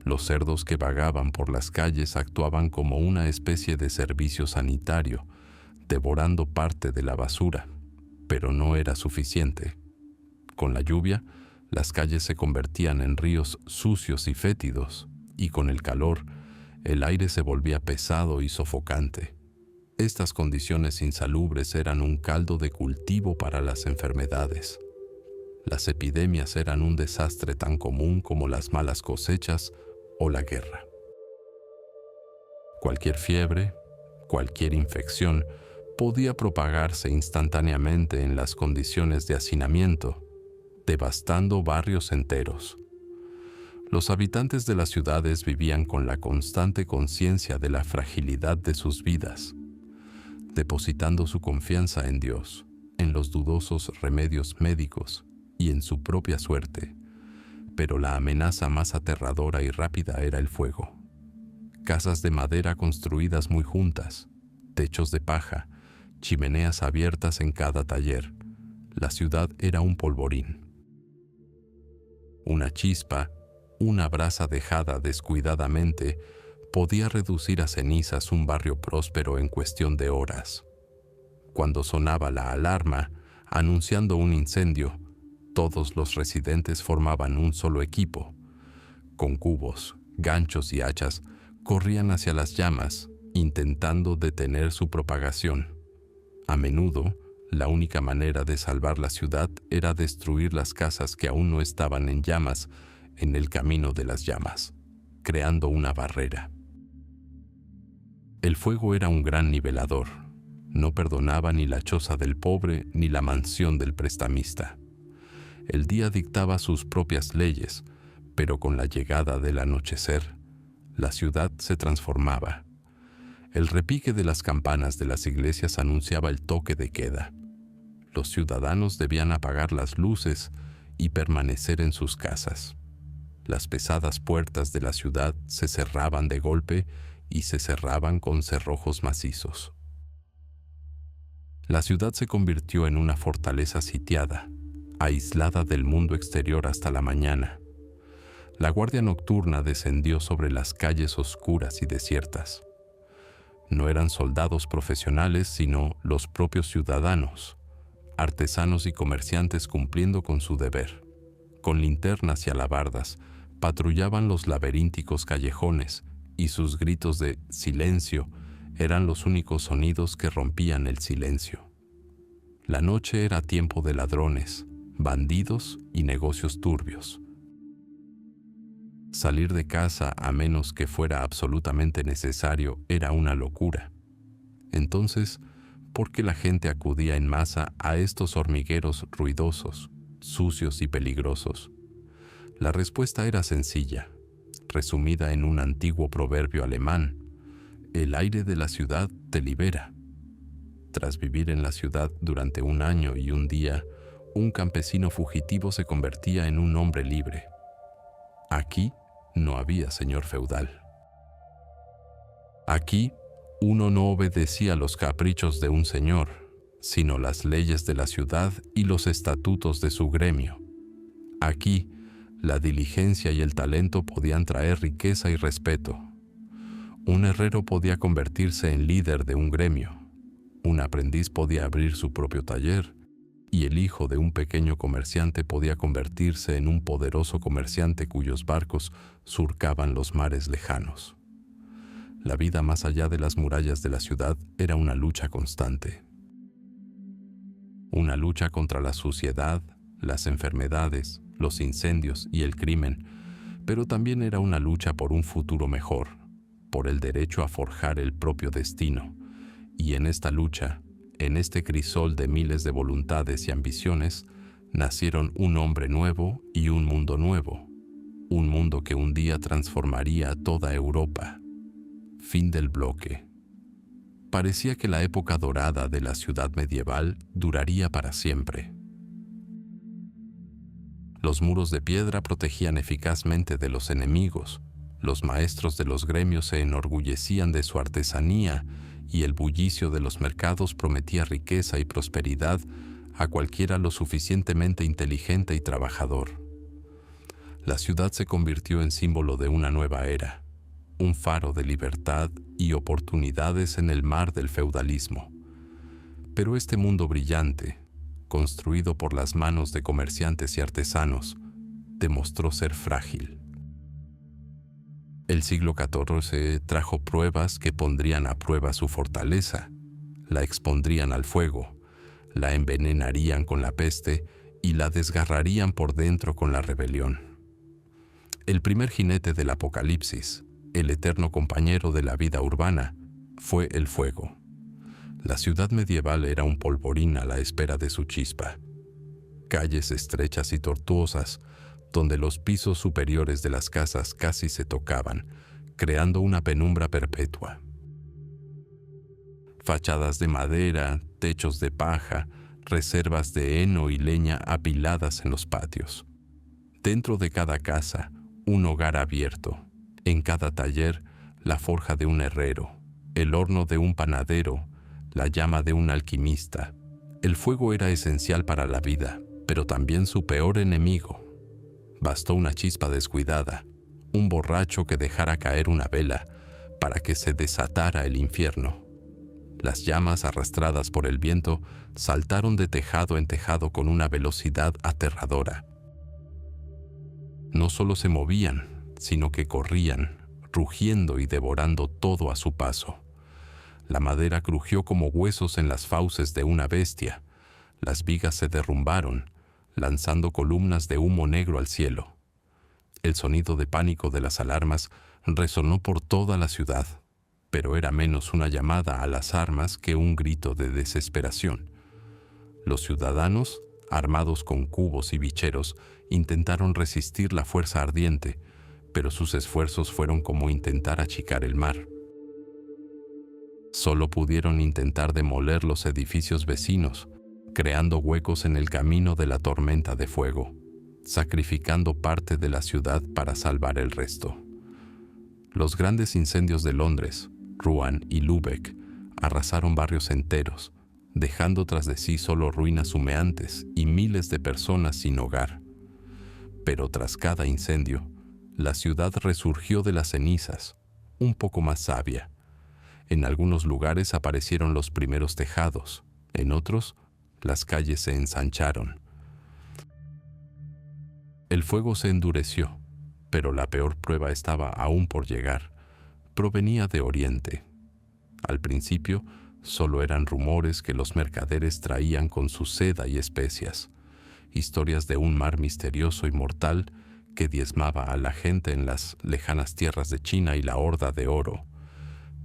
Los cerdos que vagaban por las calles actuaban como una especie de servicio sanitario, devorando parte de la basura, pero no era suficiente. Con la lluvia, las calles se convertían en ríos sucios y fétidos, y con el calor, el aire se volvía pesado y sofocante. Estas condiciones insalubres eran un caldo de cultivo para las enfermedades. Las epidemias eran un desastre tan común como las malas cosechas o la guerra. Cualquier fiebre, cualquier infección podía propagarse instantáneamente en las condiciones de hacinamiento, devastando barrios enteros. Los habitantes de las ciudades vivían con la constante conciencia de la fragilidad de sus vidas, depositando su confianza en Dios, en los dudosos remedios médicos y en su propia suerte. Pero la amenaza más aterradora y rápida era el fuego. Casas de madera construidas muy juntas, techos de paja, chimeneas abiertas en cada taller. La ciudad era un polvorín. Una chispa, una brasa dejada descuidadamente, podía reducir a cenizas un barrio próspero en cuestión de horas. Cuando sonaba la alarma, anunciando un incendio, todos los residentes formaban un solo equipo. Con cubos, ganchos y hachas, corrían hacia las llamas, intentando detener su propagación. A menudo, la única manera de salvar la ciudad era destruir las casas que aún no estaban en llamas en el camino de las llamas, creando una barrera. El fuego era un gran nivelador. No perdonaba ni la choza del pobre ni la mansión del prestamista. El día dictaba sus propias leyes, pero con la llegada del anochecer, la ciudad se transformaba. El repique de las campanas de las iglesias anunciaba el toque de queda. Los ciudadanos debían apagar las luces y permanecer en sus casas. Las pesadas puertas de la ciudad se cerraban de golpe y se cerraban con cerrojos macizos. La ciudad se convirtió en una fortaleza sitiada, aislada del mundo exterior hasta la mañana. La guardia nocturna descendió sobre las calles oscuras y desiertas. No eran soldados profesionales, sino los propios ciudadanos, artesanos y comerciantes cumpliendo con su deber. Con linternas y alabardas, patrullaban los laberínticos callejones y sus gritos de «silencio» eran los únicos sonidos que rompían el silencio. La noche era tiempo de ladrones, bandidos y negocios turbios. Salir de casa a menos que fuera absolutamente necesario era una locura. Entonces, ¿por qué la gente acudía en masa a estos hormigueros ruidosos, sucios y peligrosos? La respuesta era sencilla, resumida en un antiguo proverbio alemán: el aire de la ciudad te libera. Tras vivir en la ciudad durante un año y un día, un campesino fugitivo se convertía en un hombre libre. Aquí no había señor feudal. Aquí uno no obedecía los caprichos de un señor, sino las leyes de la ciudad y los estatutos de su gremio. Aquí, la diligencia y el talento podían traer riqueza y respeto. Un herrero podía convertirse en líder de un gremio. Un aprendiz podía abrir su propio taller, y el hijo de un pequeño comerciante podía convertirse en un poderoso comerciante cuyos barcos surcaban los mares lejanos. La vida más allá de las murallas de la ciudad era una lucha constante. Una lucha contra la suciedad, las enfermedades, los incendios y el crimen, pero también era una lucha por un futuro mejor, por el derecho a forjar el propio destino. Y en esta lucha, en este crisol de miles de voluntades y ambiciones, nacieron un hombre nuevo y un mundo nuevo, un mundo que un día transformaría a toda Europa. Fin del bloque. Parecía que la época dorada de la ciudad medieval duraría para siempre. Los muros de piedra protegían eficazmente de los enemigos, los maestros de los gremios se enorgullecían de su artesanía y el bullicio de los mercados prometía riqueza y prosperidad a cualquiera lo suficientemente inteligente y trabajador. La ciudad se convirtió en símbolo de una nueva era, un faro de libertad y oportunidades en el mar del feudalismo. Pero este mundo brillante, construido por las manos de comerciantes y artesanos, demostró ser frágil. El siglo XIV trajo pruebas que pondrían a prueba su fortaleza, la expondrían al fuego, la envenenarían con la peste y la desgarrarían por dentro con la rebelión. El primer jinete del Apocalipsis, el eterno compañero de la vida urbana, fue el fuego. La ciudad medieval era un polvorín a la espera de su chispa. Calles estrechas y tortuosas, donde los pisos superiores de las casas casi se tocaban, creando una penumbra perpetua. Fachadas de madera, techos de paja, reservas de heno y leña apiladas en los patios. Dentro de cada casa, un hogar abierto. En cada taller, la forja de un herrero, el horno de un panadero, la llama de un alquimista. El fuego era esencial para la vida, pero también su peor enemigo. Bastó una chispa descuidada, un borracho que dejara caer una vela para que se desatara el infierno. Las llamas, arrastradas por el viento, saltaron de tejado en tejado con una velocidad aterradora. No solo se movían, sino que corrían, rugiendo y devorando todo a su paso. La madera crujió como huesos en las fauces de una bestia. Las vigas se derrumbaron, lanzando columnas de humo negro al cielo. El sonido de pánico de las alarmas resonó por toda la ciudad, pero era menos una llamada a las armas que un grito de desesperación. Los ciudadanos, armados con cubos y bicheros, intentaron resistir la fuerza ardiente, pero sus esfuerzos fueron como intentar achicar el mar. Solo pudieron intentar demoler los edificios vecinos, creando huecos en el camino de la tormenta de fuego, sacrificando parte de la ciudad para salvar el resto. Los grandes incendios de Londres, Rouen y Lübeck arrasaron barrios enteros, dejando tras de sí solo ruinas humeantes y miles de personas sin hogar. Pero tras cada incendio, la ciudad resurgió de las cenizas, un poco más sabia. En algunos lugares aparecieron los primeros tejados, en otros, las calles se ensancharon. El fuego se endureció, pero la peor prueba estaba aún por llegar. Provenía de Oriente. Al principio, solo eran rumores que los mercaderes traían con su seda y especias, historias de un mar misterioso y mortal que diezmaba a la gente en las lejanas tierras de China y la Horda de Oro.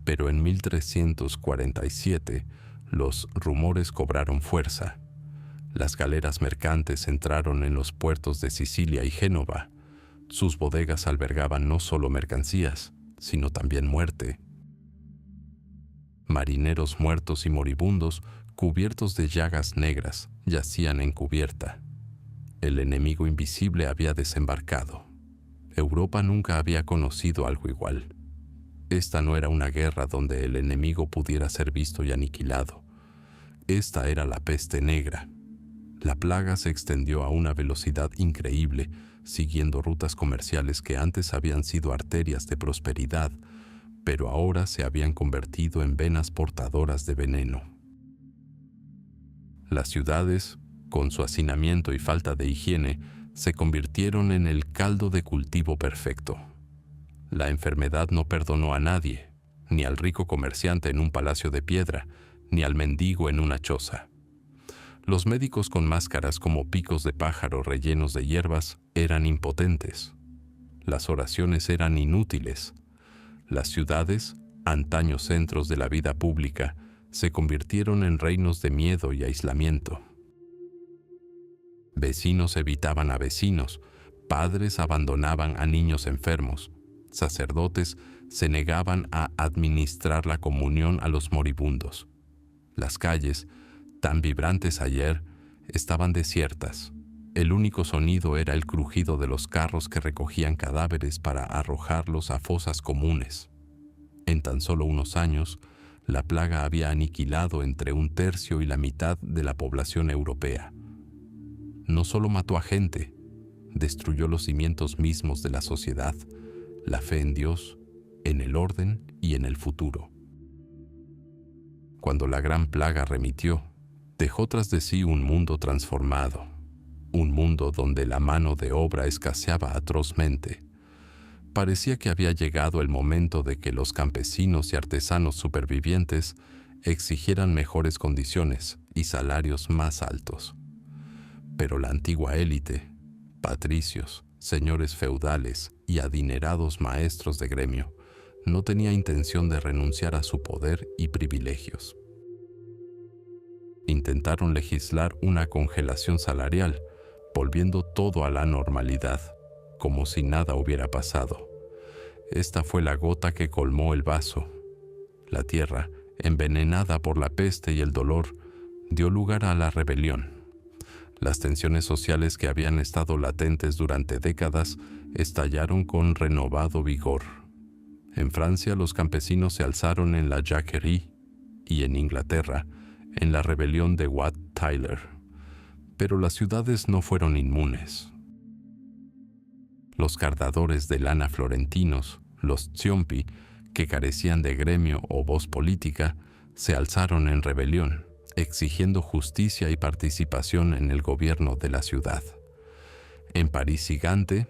Pero en 1347, los rumores cobraron fuerza. Las galeras mercantes entraron en los puertos de Sicilia y Génova. Sus bodegas albergaban no solo mercancías, sino también muerte. Marineros muertos y moribundos, cubiertos de llagas negras, yacían en cubierta. El enemigo invisible había desembarcado. Europa nunca había conocido algo igual. Esta no era una guerra donde el enemigo pudiera ser visto y aniquilado. Esta era la peste negra. La plaga se extendió a una velocidad increíble, siguiendo rutas comerciales que antes habían sido arterias de prosperidad, pero ahora se habían convertido en venas portadoras de veneno. Las ciudades, con su hacinamiento y falta de higiene, se convirtieron en el caldo de cultivo perfecto. La enfermedad no perdonó a nadie, ni al rico comerciante en un palacio de piedra, ni al mendigo en una choza. Los médicos con máscaras como picos de pájaro rellenos de hierbas eran impotentes. Las oraciones eran inútiles. Las ciudades, antaño centros de la vida pública, se convirtieron en reinos de miedo y aislamiento. Vecinos evitaban a vecinos, padres abandonaban a niños enfermos, sacerdotes se negaban a administrar la comunión a los moribundos. Las calles, tan vibrantes ayer, estaban desiertas. El único sonido era el crujido de los carros que recogían cadáveres para arrojarlos a fosas comunes. En tan solo unos años, la plaga había aniquilado entre 1/3 y la mitad de la población europea. No solo mató a gente, destruyó los cimientos mismos de la sociedad, la fe en Dios, en el orden y en el futuro. Cuando la gran plaga remitió, dejó tras de sí un mundo transformado, un mundo donde la mano de obra escaseaba atrozmente. Parecía que había llegado el momento de que los campesinos y artesanos supervivientes exigieran mejores condiciones y salarios más altos. Pero la antigua élite, patricios, señores feudales y adinerados maestros de gremio, no tenía intención de renunciar a su poder y privilegios. Intentaron legislar una congelación salarial, volviendo todo a la normalidad, como si nada hubiera pasado. Esta fue la gota que colmó el vaso. La tierra, envenenada por la peste y el dolor, dio lugar a la rebelión. Las tensiones sociales que habían estado latentes durante décadas estallaron con renovado vigor. En Francia, los campesinos se alzaron en la Jacquerie y en Inglaterra, en la rebelión de Wat Tyler. Pero las ciudades no fueron inmunes. Los cardadores de lana florentinos, los Ciompi, que carecían de gremio o voz política, se alzaron en rebelión, exigiendo justicia y participación en el gobierno de la ciudad. En París y Gante,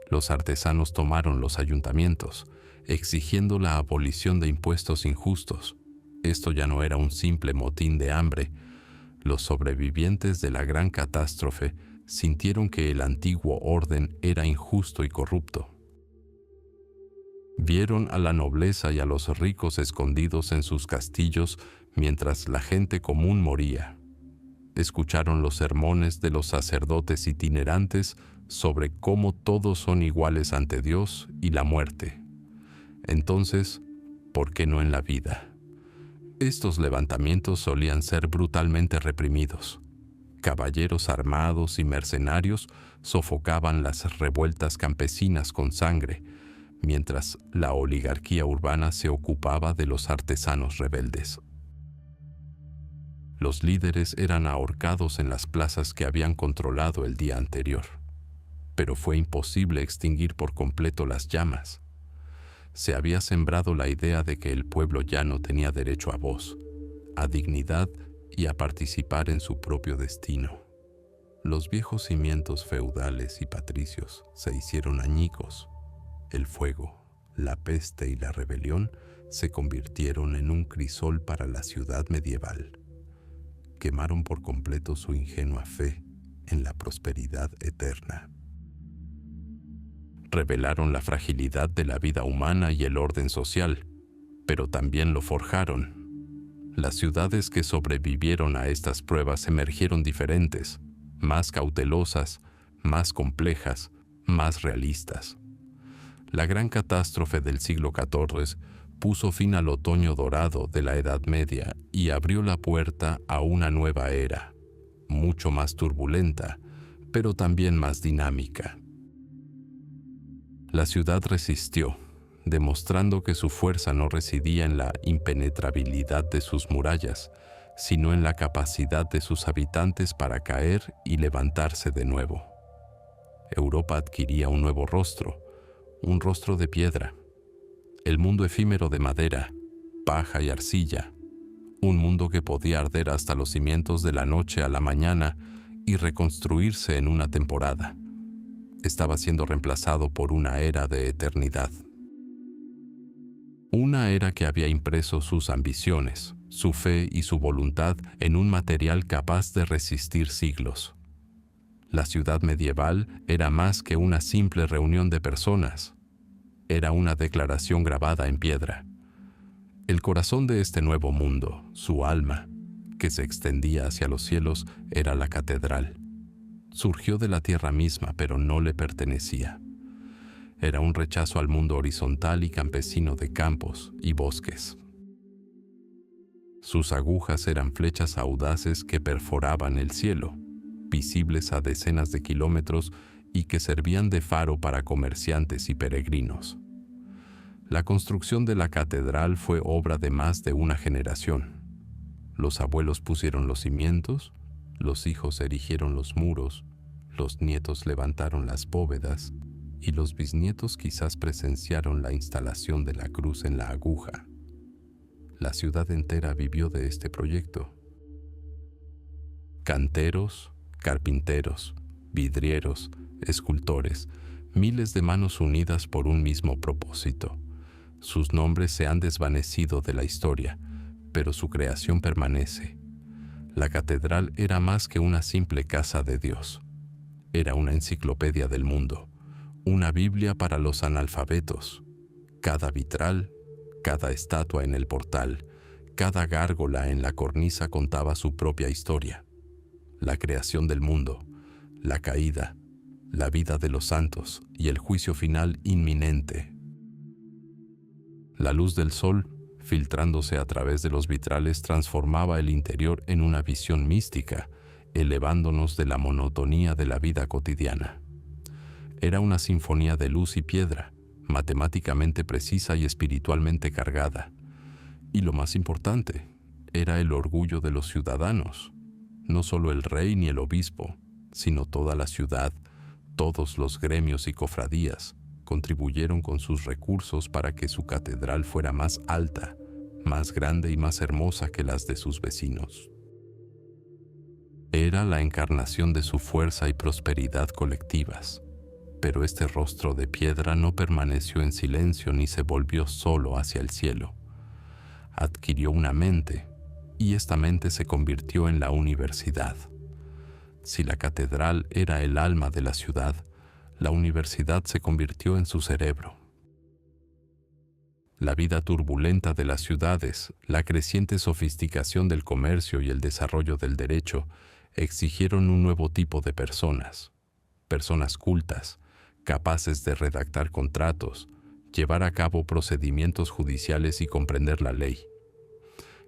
los artesanos tomaron los ayuntamientos, exigiendo la abolición de impuestos injustos. Esto ya no era un simple motín de hambre. Los sobrevivientes de la gran catástrofe sintieron que el antiguo orden era injusto y corrupto. Vieron a la nobleza y a los ricos escondidos en sus castillos mientras la gente común moría. Escucharon los sermones de los sacerdotes itinerantes sobre cómo todos son iguales ante Dios y la muerte. Entonces, ¿por qué no en la vida? Estos levantamientos solían ser brutalmente reprimidos. Caballeros armados y mercenarios sofocaban las revueltas campesinas con sangre, mientras la oligarquía urbana se ocupaba de los artesanos rebeldes. Los líderes eran ahorcados en las plazas que habían controlado el día anterior, pero fue imposible extinguir por completo las llamas. Se había sembrado la idea de que el pueblo ya no tenía derecho a voz, a dignidad y a participar en su propio destino. Los viejos cimientos feudales y patricios se hicieron añicos. El fuego, la peste y la rebelión se convirtieron en un crisol para la ciudad medieval. Quemaron por completo su ingenua fe en la prosperidad eterna. Revelaron la fragilidad de la vida humana y el orden social, pero también lo forjaron. Las ciudades que sobrevivieron a estas pruebas emergieron diferentes, más cautelosas, más complejas, más realistas. La gran catástrofe del siglo XIV puso fin al otoño dorado de la Edad Media y abrió la puerta a una nueva era, mucho más turbulenta, pero también más dinámica. La ciudad resistió, demostrando que su fuerza no residía en la impenetrabilidad de sus murallas, sino en la capacidad de sus habitantes para caer y levantarse de nuevo. Europa adquiría un nuevo rostro, un rostro de piedra, el mundo efímero de madera, paja y arcilla, un mundo que podía arder hasta los cimientos de la noche a la mañana y reconstruirse en una temporada. Estaba siendo reemplazado por una era de eternidad. Una era que había impreso sus ambiciones, su fe y su voluntad en un material capaz de resistir siglos. La ciudad medieval era más que una simple reunión de personas. Era una declaración grabada en piedra. El corazón de este nuevo mundo, su alma, que se extendía hacia los cielos, era la catedral. Surgió de la tierra misma, pero no le pertenecía. Era un rechazo al mundo horizontal y campesino de campos y bosques. Sus agujas eran flechas audaces que perforaban el cielo, visibles a decenas de kilómetros y que servían de faro para comerciantes y peregrinos. La construcción de la catedral fue obra de más de una generación. Los abuelos pusieron los cimientos, los hijos erigieron los muros, los nietos levantaron las bóvedas y los bisnietos quizás presenciaron la instalación de la cruz en la aguja. La ciudad entera vivió de este proyecto. Canteros, carpinteros, vidrieros, escultores, miles de manos unidas por un mismo propósito. Sus nombres se han desvanecido de la historia, pero su creación permanece. La catedral era más que una simple casa de Dios. Era una enciclopedia del mundo, una Biblia para los analfabetos. Cada vitral, cada estatua en el portal, cada gárgola en la cornisa contaba su propia historia. La creación del mundo, la caída, la vida de los santos y el juicio final inminente. La luz del sol, filtrándose a través de los vitrales, transformaba el interior en una visión mística, elevándonos de la monotonía de la vida cotidiana. Era una sinfonía de luz y piedra, matemáticamente precisa y espiritualmente cargada. Y lo más importante, era el orgullo de los ciudadanos, no solo el rey ni el obispo, sino toda la ciudad. Todos los gremios y cofradías contribuyeron con sus recursos para que su catedral fuera más alta, más grande y más hermosa que las de sus vecinos. Era la encarnación de su fuerza y prosperidad colectivas, pero este rostro de piedra no permaneció en silencio ni se volvió solo hacia el cielo. Adquirió una mente, y esta mente se convirtió en la universidad. Si la catedral era el alma de la ciudad, la universidad se convirtió en su cerebro. La vida turbulenta de las ciudades, la creciente sofisticación del comercio y el desarrollo del derecho exigieron un nuevo tipo de personas. Personas cultas, capaces de redactar contratos, llevar a cabo procedimientos judiciales y comprender la ley.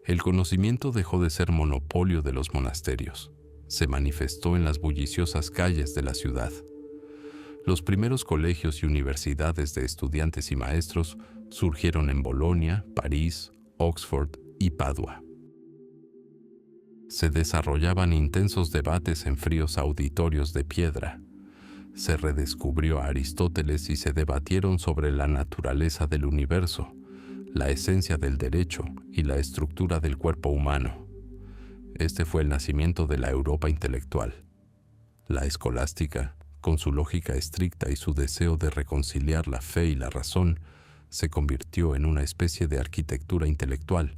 El conocimiento dejó de ser monopolio de los monasterios. Se manifestó en las bulliciosas calles de la ciudad. Los primeros colegios y universidades de estudiantes y maestros surgieron en Bolonia, París, Oxford y Padua. Se desarrollaban intensos debates en fríos auditorios de piedra. Se redescubrió a Aristóteles y se debatieron sobre la naturaleza del universo, la esencia del derecho y la estructura del cuerpo humano. Este fue el nacimiento de la Europa intelectual. La escolástica, con su lógica estricta y su deseo de reconciliar la fe y la razón, se convirtió en una especie de arquitectura intelectual,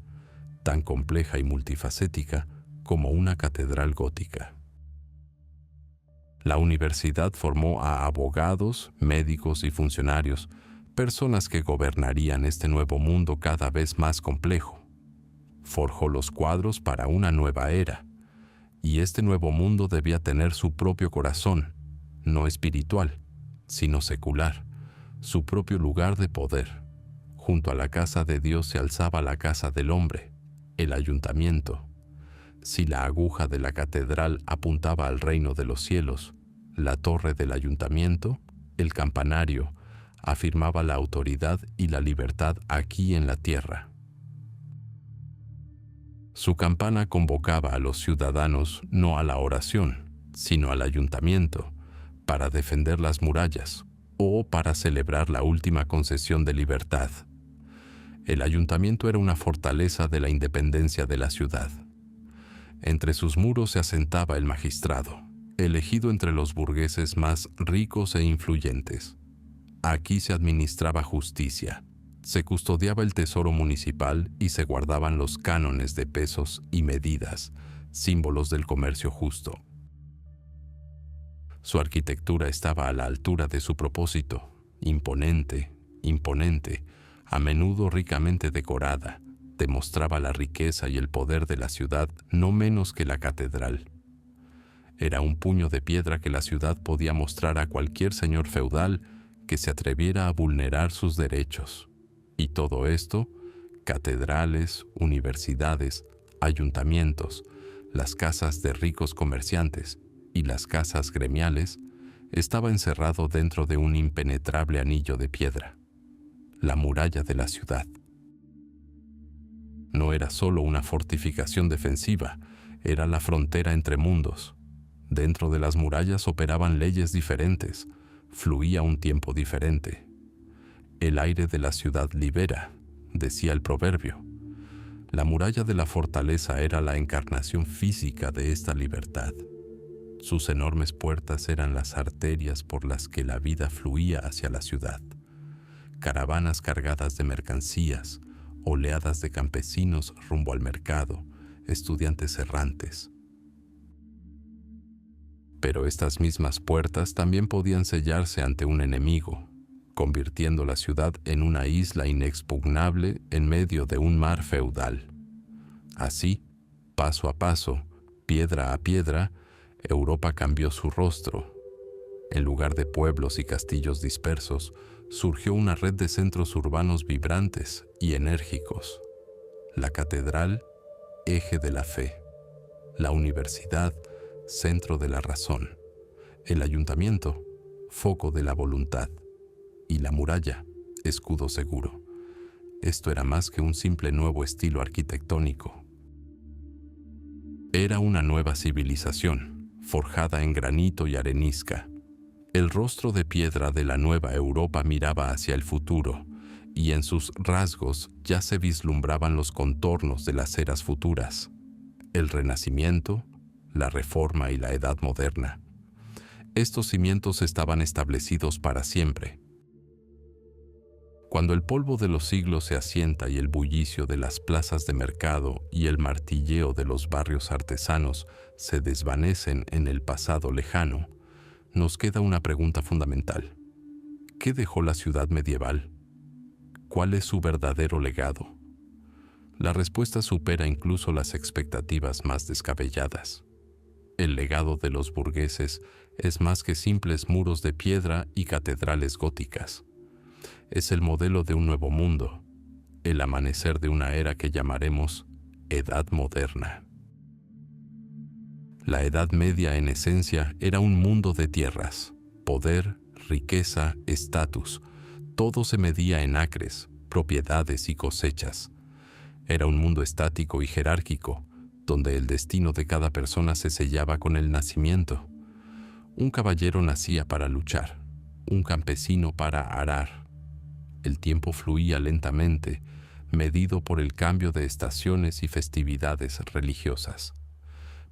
tan compleja y multifacética como una catedral gótica. La universidad formó a abogados, médicos y funcionarios, personas que gobernarían este nuevo mundo cada vez más complejo. Forjó los cuadros para una nueva era, y este nuevo mundo debía tener su propio corazón, no espiritual, sino secular, su propio lugar de poder. Junto a la casa de Dios se alzaba la casa del hombre, el ayuntamiento. Si la aguja de la catedral apuntaba al reino de los cielos, la torre del ayuntamiento, el campanario, afirmaba la autoridad y la libertad aquí en la tierra. Su campana convocaba a los ciudadanos no a la oración, sino al ayuntamiento, para defender las murallas o para celebrar la última concesión de libertad. El ayuntamiento era una fortaleza de la independencia de la ciudad. Entre sus muros se asentaba el magistrado, elegido entre los burgueses más ricos e influyentes. Aquí se administraba justicia, se custodiaba el tesoro municipal y se guardaban los cánones de pesos y medidas, símbolos del comercio justo. Su arquitectura estaba a la altura de su propósito, imponente, a menudo ricamente decorada, demostraba la riqueza y el poder de la ciudad no menos que la catedral. Era un puño de piedra que la ciudad podía mostrar a cualquier señor feudal que se atreviera a vulnerar sus derechos. Y todo esto, catedrales, universidades, ayuntamientos, las casas de ricos comerciantes y las casas gremiales, estaba encerrado dentro de un impenetrable anillo de piedra, la muralla de la ciudad. No era solo una fortificación defensiva, era la frontera entre mundos. Dentro de las murallas operaban leyes diferentes, fluía un tiempo diferente. El aire de la ciudad libera, decía el proverbio. La muralla de la fortaleza era la encarnación física de esta libertad. Sus enormes puertas eran las arterias por las que la vida fluía hacia la ciudad. Caravanas cargadas de mercancías, oleadas de campesinos rumbo al mercado, estudiantes errantes, Pero estas mismas puertas también podían sellarse ante un enemigo, convirtiendo la ciudad en una isla inexpugnable en medio de un mar feudal. Así, paso a paso, piedra a piedra, Europa cambió su rostro. En lugar de pueblos y castillos dispersos, surgió una red de centros urbanos vibrantes y enérgicos. La catedral, eje de la fe. La universidad, centro de la razón. El ayuntamiento, foco de la voluntad. Y la muralla, escudo seguro. Esto era más que un simple nuevo estilo arquitectónico. Era una nueva civilización, forjada en granito y arenisca. El rostro de piedra de la nueva Europa miraba hacia el futuro, y en sus rasgos ya se vislumbraban los contornos de las eras futuras. El Renacimiento, la Reforma y la Edad Moderna. Estos cimientos estaban establecidos para siempre. Cuando el polvo de los siglos se asienta y el bullicio de las plazas de mercado y el martilleo de los barrios artesanos se desvanecen en el pasado lejano, nos queda una pregunta fundamental. ¿Qué dejó la ciudad medieval? ¿Cuál es su verdadero legado? La respuesta supera incluso las expectativas más descabelladas. El legado de los burgueses es más que simples muros de piedra y catedrales góticas. Es el modelo de un nuevo mundo, el amanecer de una era que llamaremos Edad Moderna. La Edad Media en esencia era un mundo de tierras, poder, riqueza, estatus. Todo se medía en acres, propiedades y cosechas. Era un mundo estático y jerárquico, donde el destino de cada persona se sellaba con el nacimiento. Un caballero nacía para luchar, un campesino para arar. El tiempo fluía lentamente, medido por el cambio de estaciones y festividades religiosas.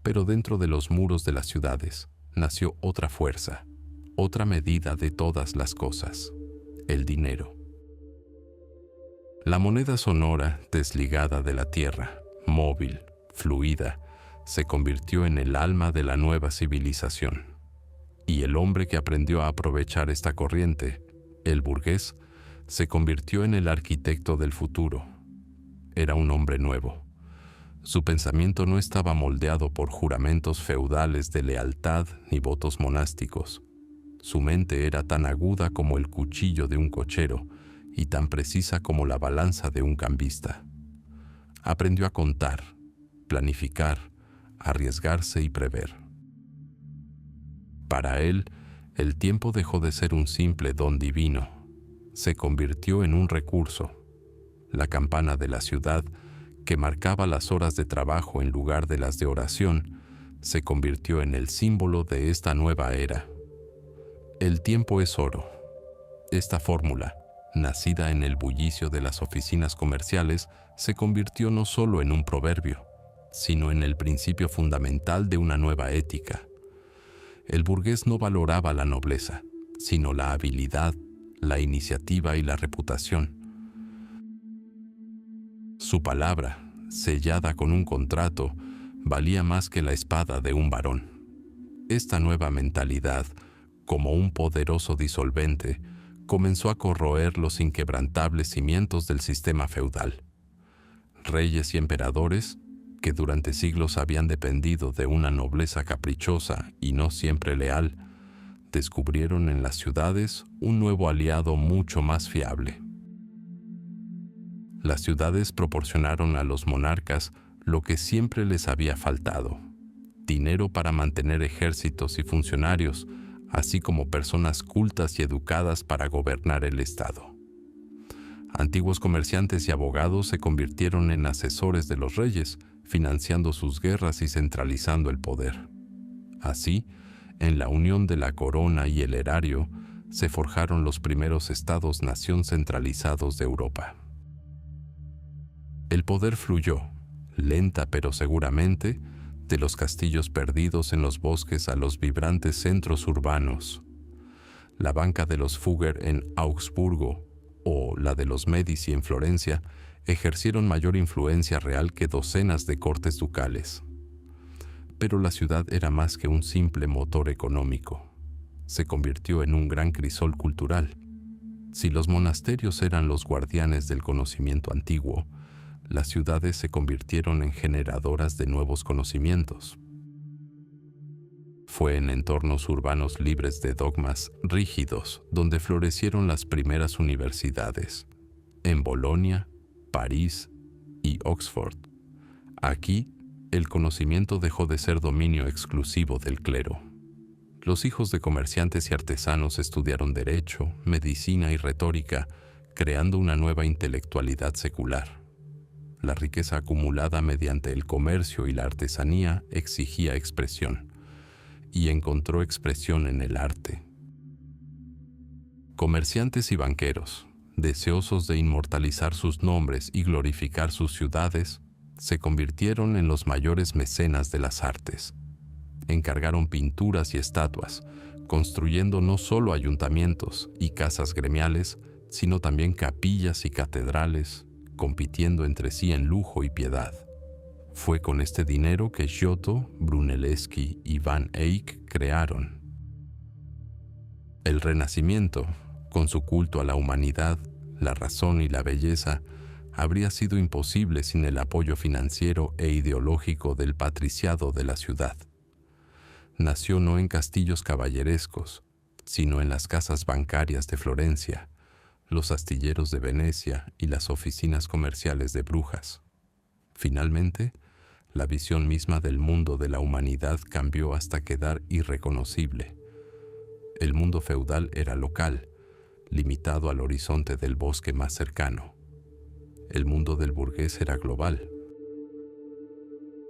Pero dentro de los muros de las ciudades nació otra fuerza, otra medida de todas las cosas: el dinero. La moneda sonora, desligada de la tierra, móvil, fluida, se convirtió en el alma de la nueva civilización. Y el hombre que aprendió a aprovechar esta corriente, el burgués, se convirtió en el arquitecto del futuro. Era un hombre nuevo. Su pensamiento no estaba moldeado por juramentos feudales de lealtad ni votos monásticos. Su mente era tan aguda como el cuchillo de un cochero y tan precisa como la balanza de un cambista. Aprendió a contar, planificar, arriesgarse y prever. Para él, el tiempo dejó de ser un simple don divino. Se convirtió en un recurso. La campana de la ciudad, que marcaba las horas de trabajo en lugar de las de oración, se convirtió en el símbolo de esta nueva era. El tiempo es oro. Esta fórmula, nacida en el bullicio de las oficinas comerciales, se convirtió no solo en un proverbio, sino en el principio fundamental de una nueva ética. El burgués no valoraba la nobleza, sino la habilidad, la iniciativa y la reputación. Su palabra, sellada con un contrato, valía más que la espada de un varón. Esta nueva mentalidad, como un poderoso disolvente, comenzó a corroer los inquebrantables cimientos del sistema feudal. Reyes y emperadores, que durante siglos habían dependido de una nobleza caprichosa y no siempre leal, descubrieron en las ciudades un nuevo aliado mucho más fiable. Las ciudades proporcionaron a los monarcas lo que siempre les había faltado: dinero para mantener ejércitos y funcionarios, así como personas cultas y educadas para gobernar el Estado. Antiguos comerciantes y abogados se convirtieron en asesores de los reyes, financiando sus guerras y centralizando el poder. Así, en la unión de la corona y el erario, se forjaron los primeros estados-nación centralizados de Europa. El poder fluyó, lenta pero seguramente, de los castillos perdidos en los bosques a los vibrantes centros urbanos. La banca de los Fugger en Augsburgo o la de los Medici en Florencia ejercieron mayor influencia real que docenas de cortes ducales. Pero la ciudad era más que un simple motor económico. Se convirtió en un gran crisol cultural. Si los monasterios eran los guardianes del conocimiento antiguo, las ciudades se convirtieron en generadoras de nuevos conocimientos. Fue en entornos urbanos libres de dogmas rígidos donde florecieron las primeras universidades, en Bolonia, París y Oxford. Aquí, el conocimiento dejó de ser dominio exclusivo del clero. Los hijos de comerciantes y artesanos estudiaron derecho, medicina y retórica, creando una nueva intelectualidad secular. La riqueza acumulada mediante el comercio y la artesanía exigía expresión, y encontró expresión en el arte. Comerciantes y banqueros, deseosos de inmortalizar sus nombres y glorificar sus ciudades, se convirtieron en los mayores mecenas de las artes. Encargaron pinturas y estatuas, construyendo no solo ayuntamientos y casas gremiales, sino también capillas y catedrales, compitiendo entre sí en lujo y piedad. Fue con este dinero que Giotto, Brunelleschi y Van Eyck crearon. El Renacimiento, con su culto a la humanidad, la razón y la belleza, habría sido imposible sin el apoyo financiero e ideológico del patriciado de la ciudad. Nació no en castillos caballerescos, sino en las casas bancarias de Florencia, los astilleros de Venecia y las oficinas comerciales de Brujas. Finalmente, la visión misma del mundo de la humanidad cambió hasta quedar irreconocible. El mundo feudal era local, limitado al horizonte del bosque más cercano. El mundo del burgués era global.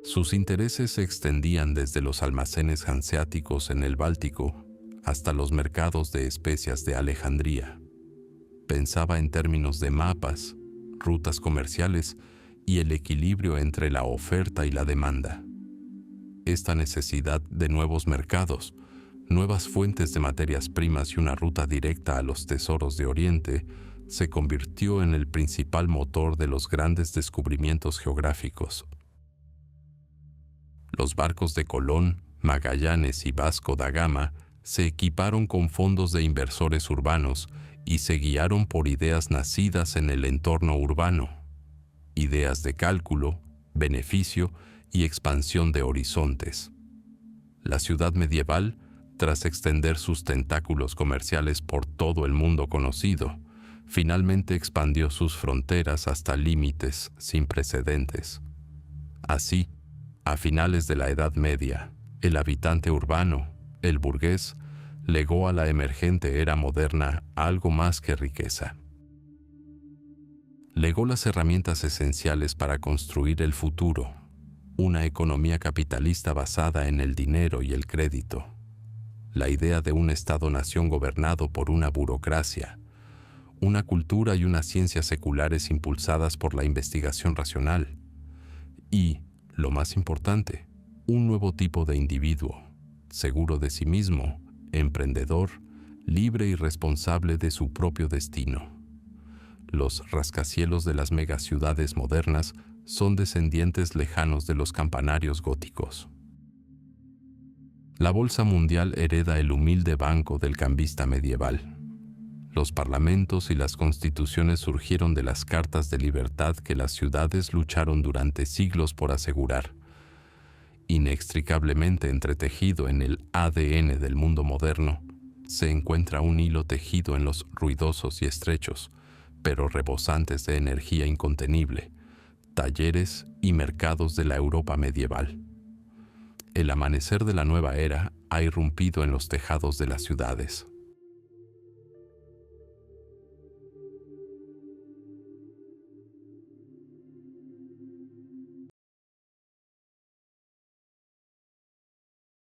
Sus intereses se extendían desde los almacenes hanseáticos en el Báltico hasta los mercados de especias de Alejandría. Pensaba en términos de mapas, rutas comerciales y el equilibrio entre la oferta y la demanda. Esta necesidad de nuevos mercados, nuevas fuentes de materias primas y una ruta directa a los tesoros de Oriente se convirtió en el principal motor de los grandes descubrimientos geográficos. Los barcos de Colón, Magallanes y Vasco da Gama se equiparon con fondos de inversores urbanos y se guiaron por ideas nacidas en el entorno urbano, ideas de cálculo, beneficio y expansión de horizontes. La ciudad medieval, tras extender sus tentáculos comerciales por todo el mundo conocido, finalmente expandió sus fronteras hasta límites sin precedentes. Así, a finales de la Edad Media, el habitante urbano, el burgués, legó a la emergente era moderna algo más que riqueza. Legó las herramientas esenciales para construir el futuro, una economía capitalista basada en el dinero y el crédito, la idea de un Estado-nación gobernado por una burocracia, una cultura y unas ciencias seculares impulsadas por la investigación racional y, lo más importante, un nuevo tipo de individuo, seguro de sí mismo, emprendedor, libre y responsable de su propio destino. Los rascacielos de las megaciudades modernas son descendientes lejanos de los campanarios góticos. La Bolsa Mundial hereda el humilde banco del cambista medieval. Los parlamentos y las constituciones surgieron de las cartas de libertad que las ciudades lucharon durante siglos por asegurar. Inextricablemente entretejido en el ADN del mundo moderno, se encuentra un hilo tejido en los ruidosos y estrechos, pero rebosantes de energía incontenible, talleres y mercados de la Europa medieval. El amanecer de la nueva era ha irrumpido en los tejados de las ciudades.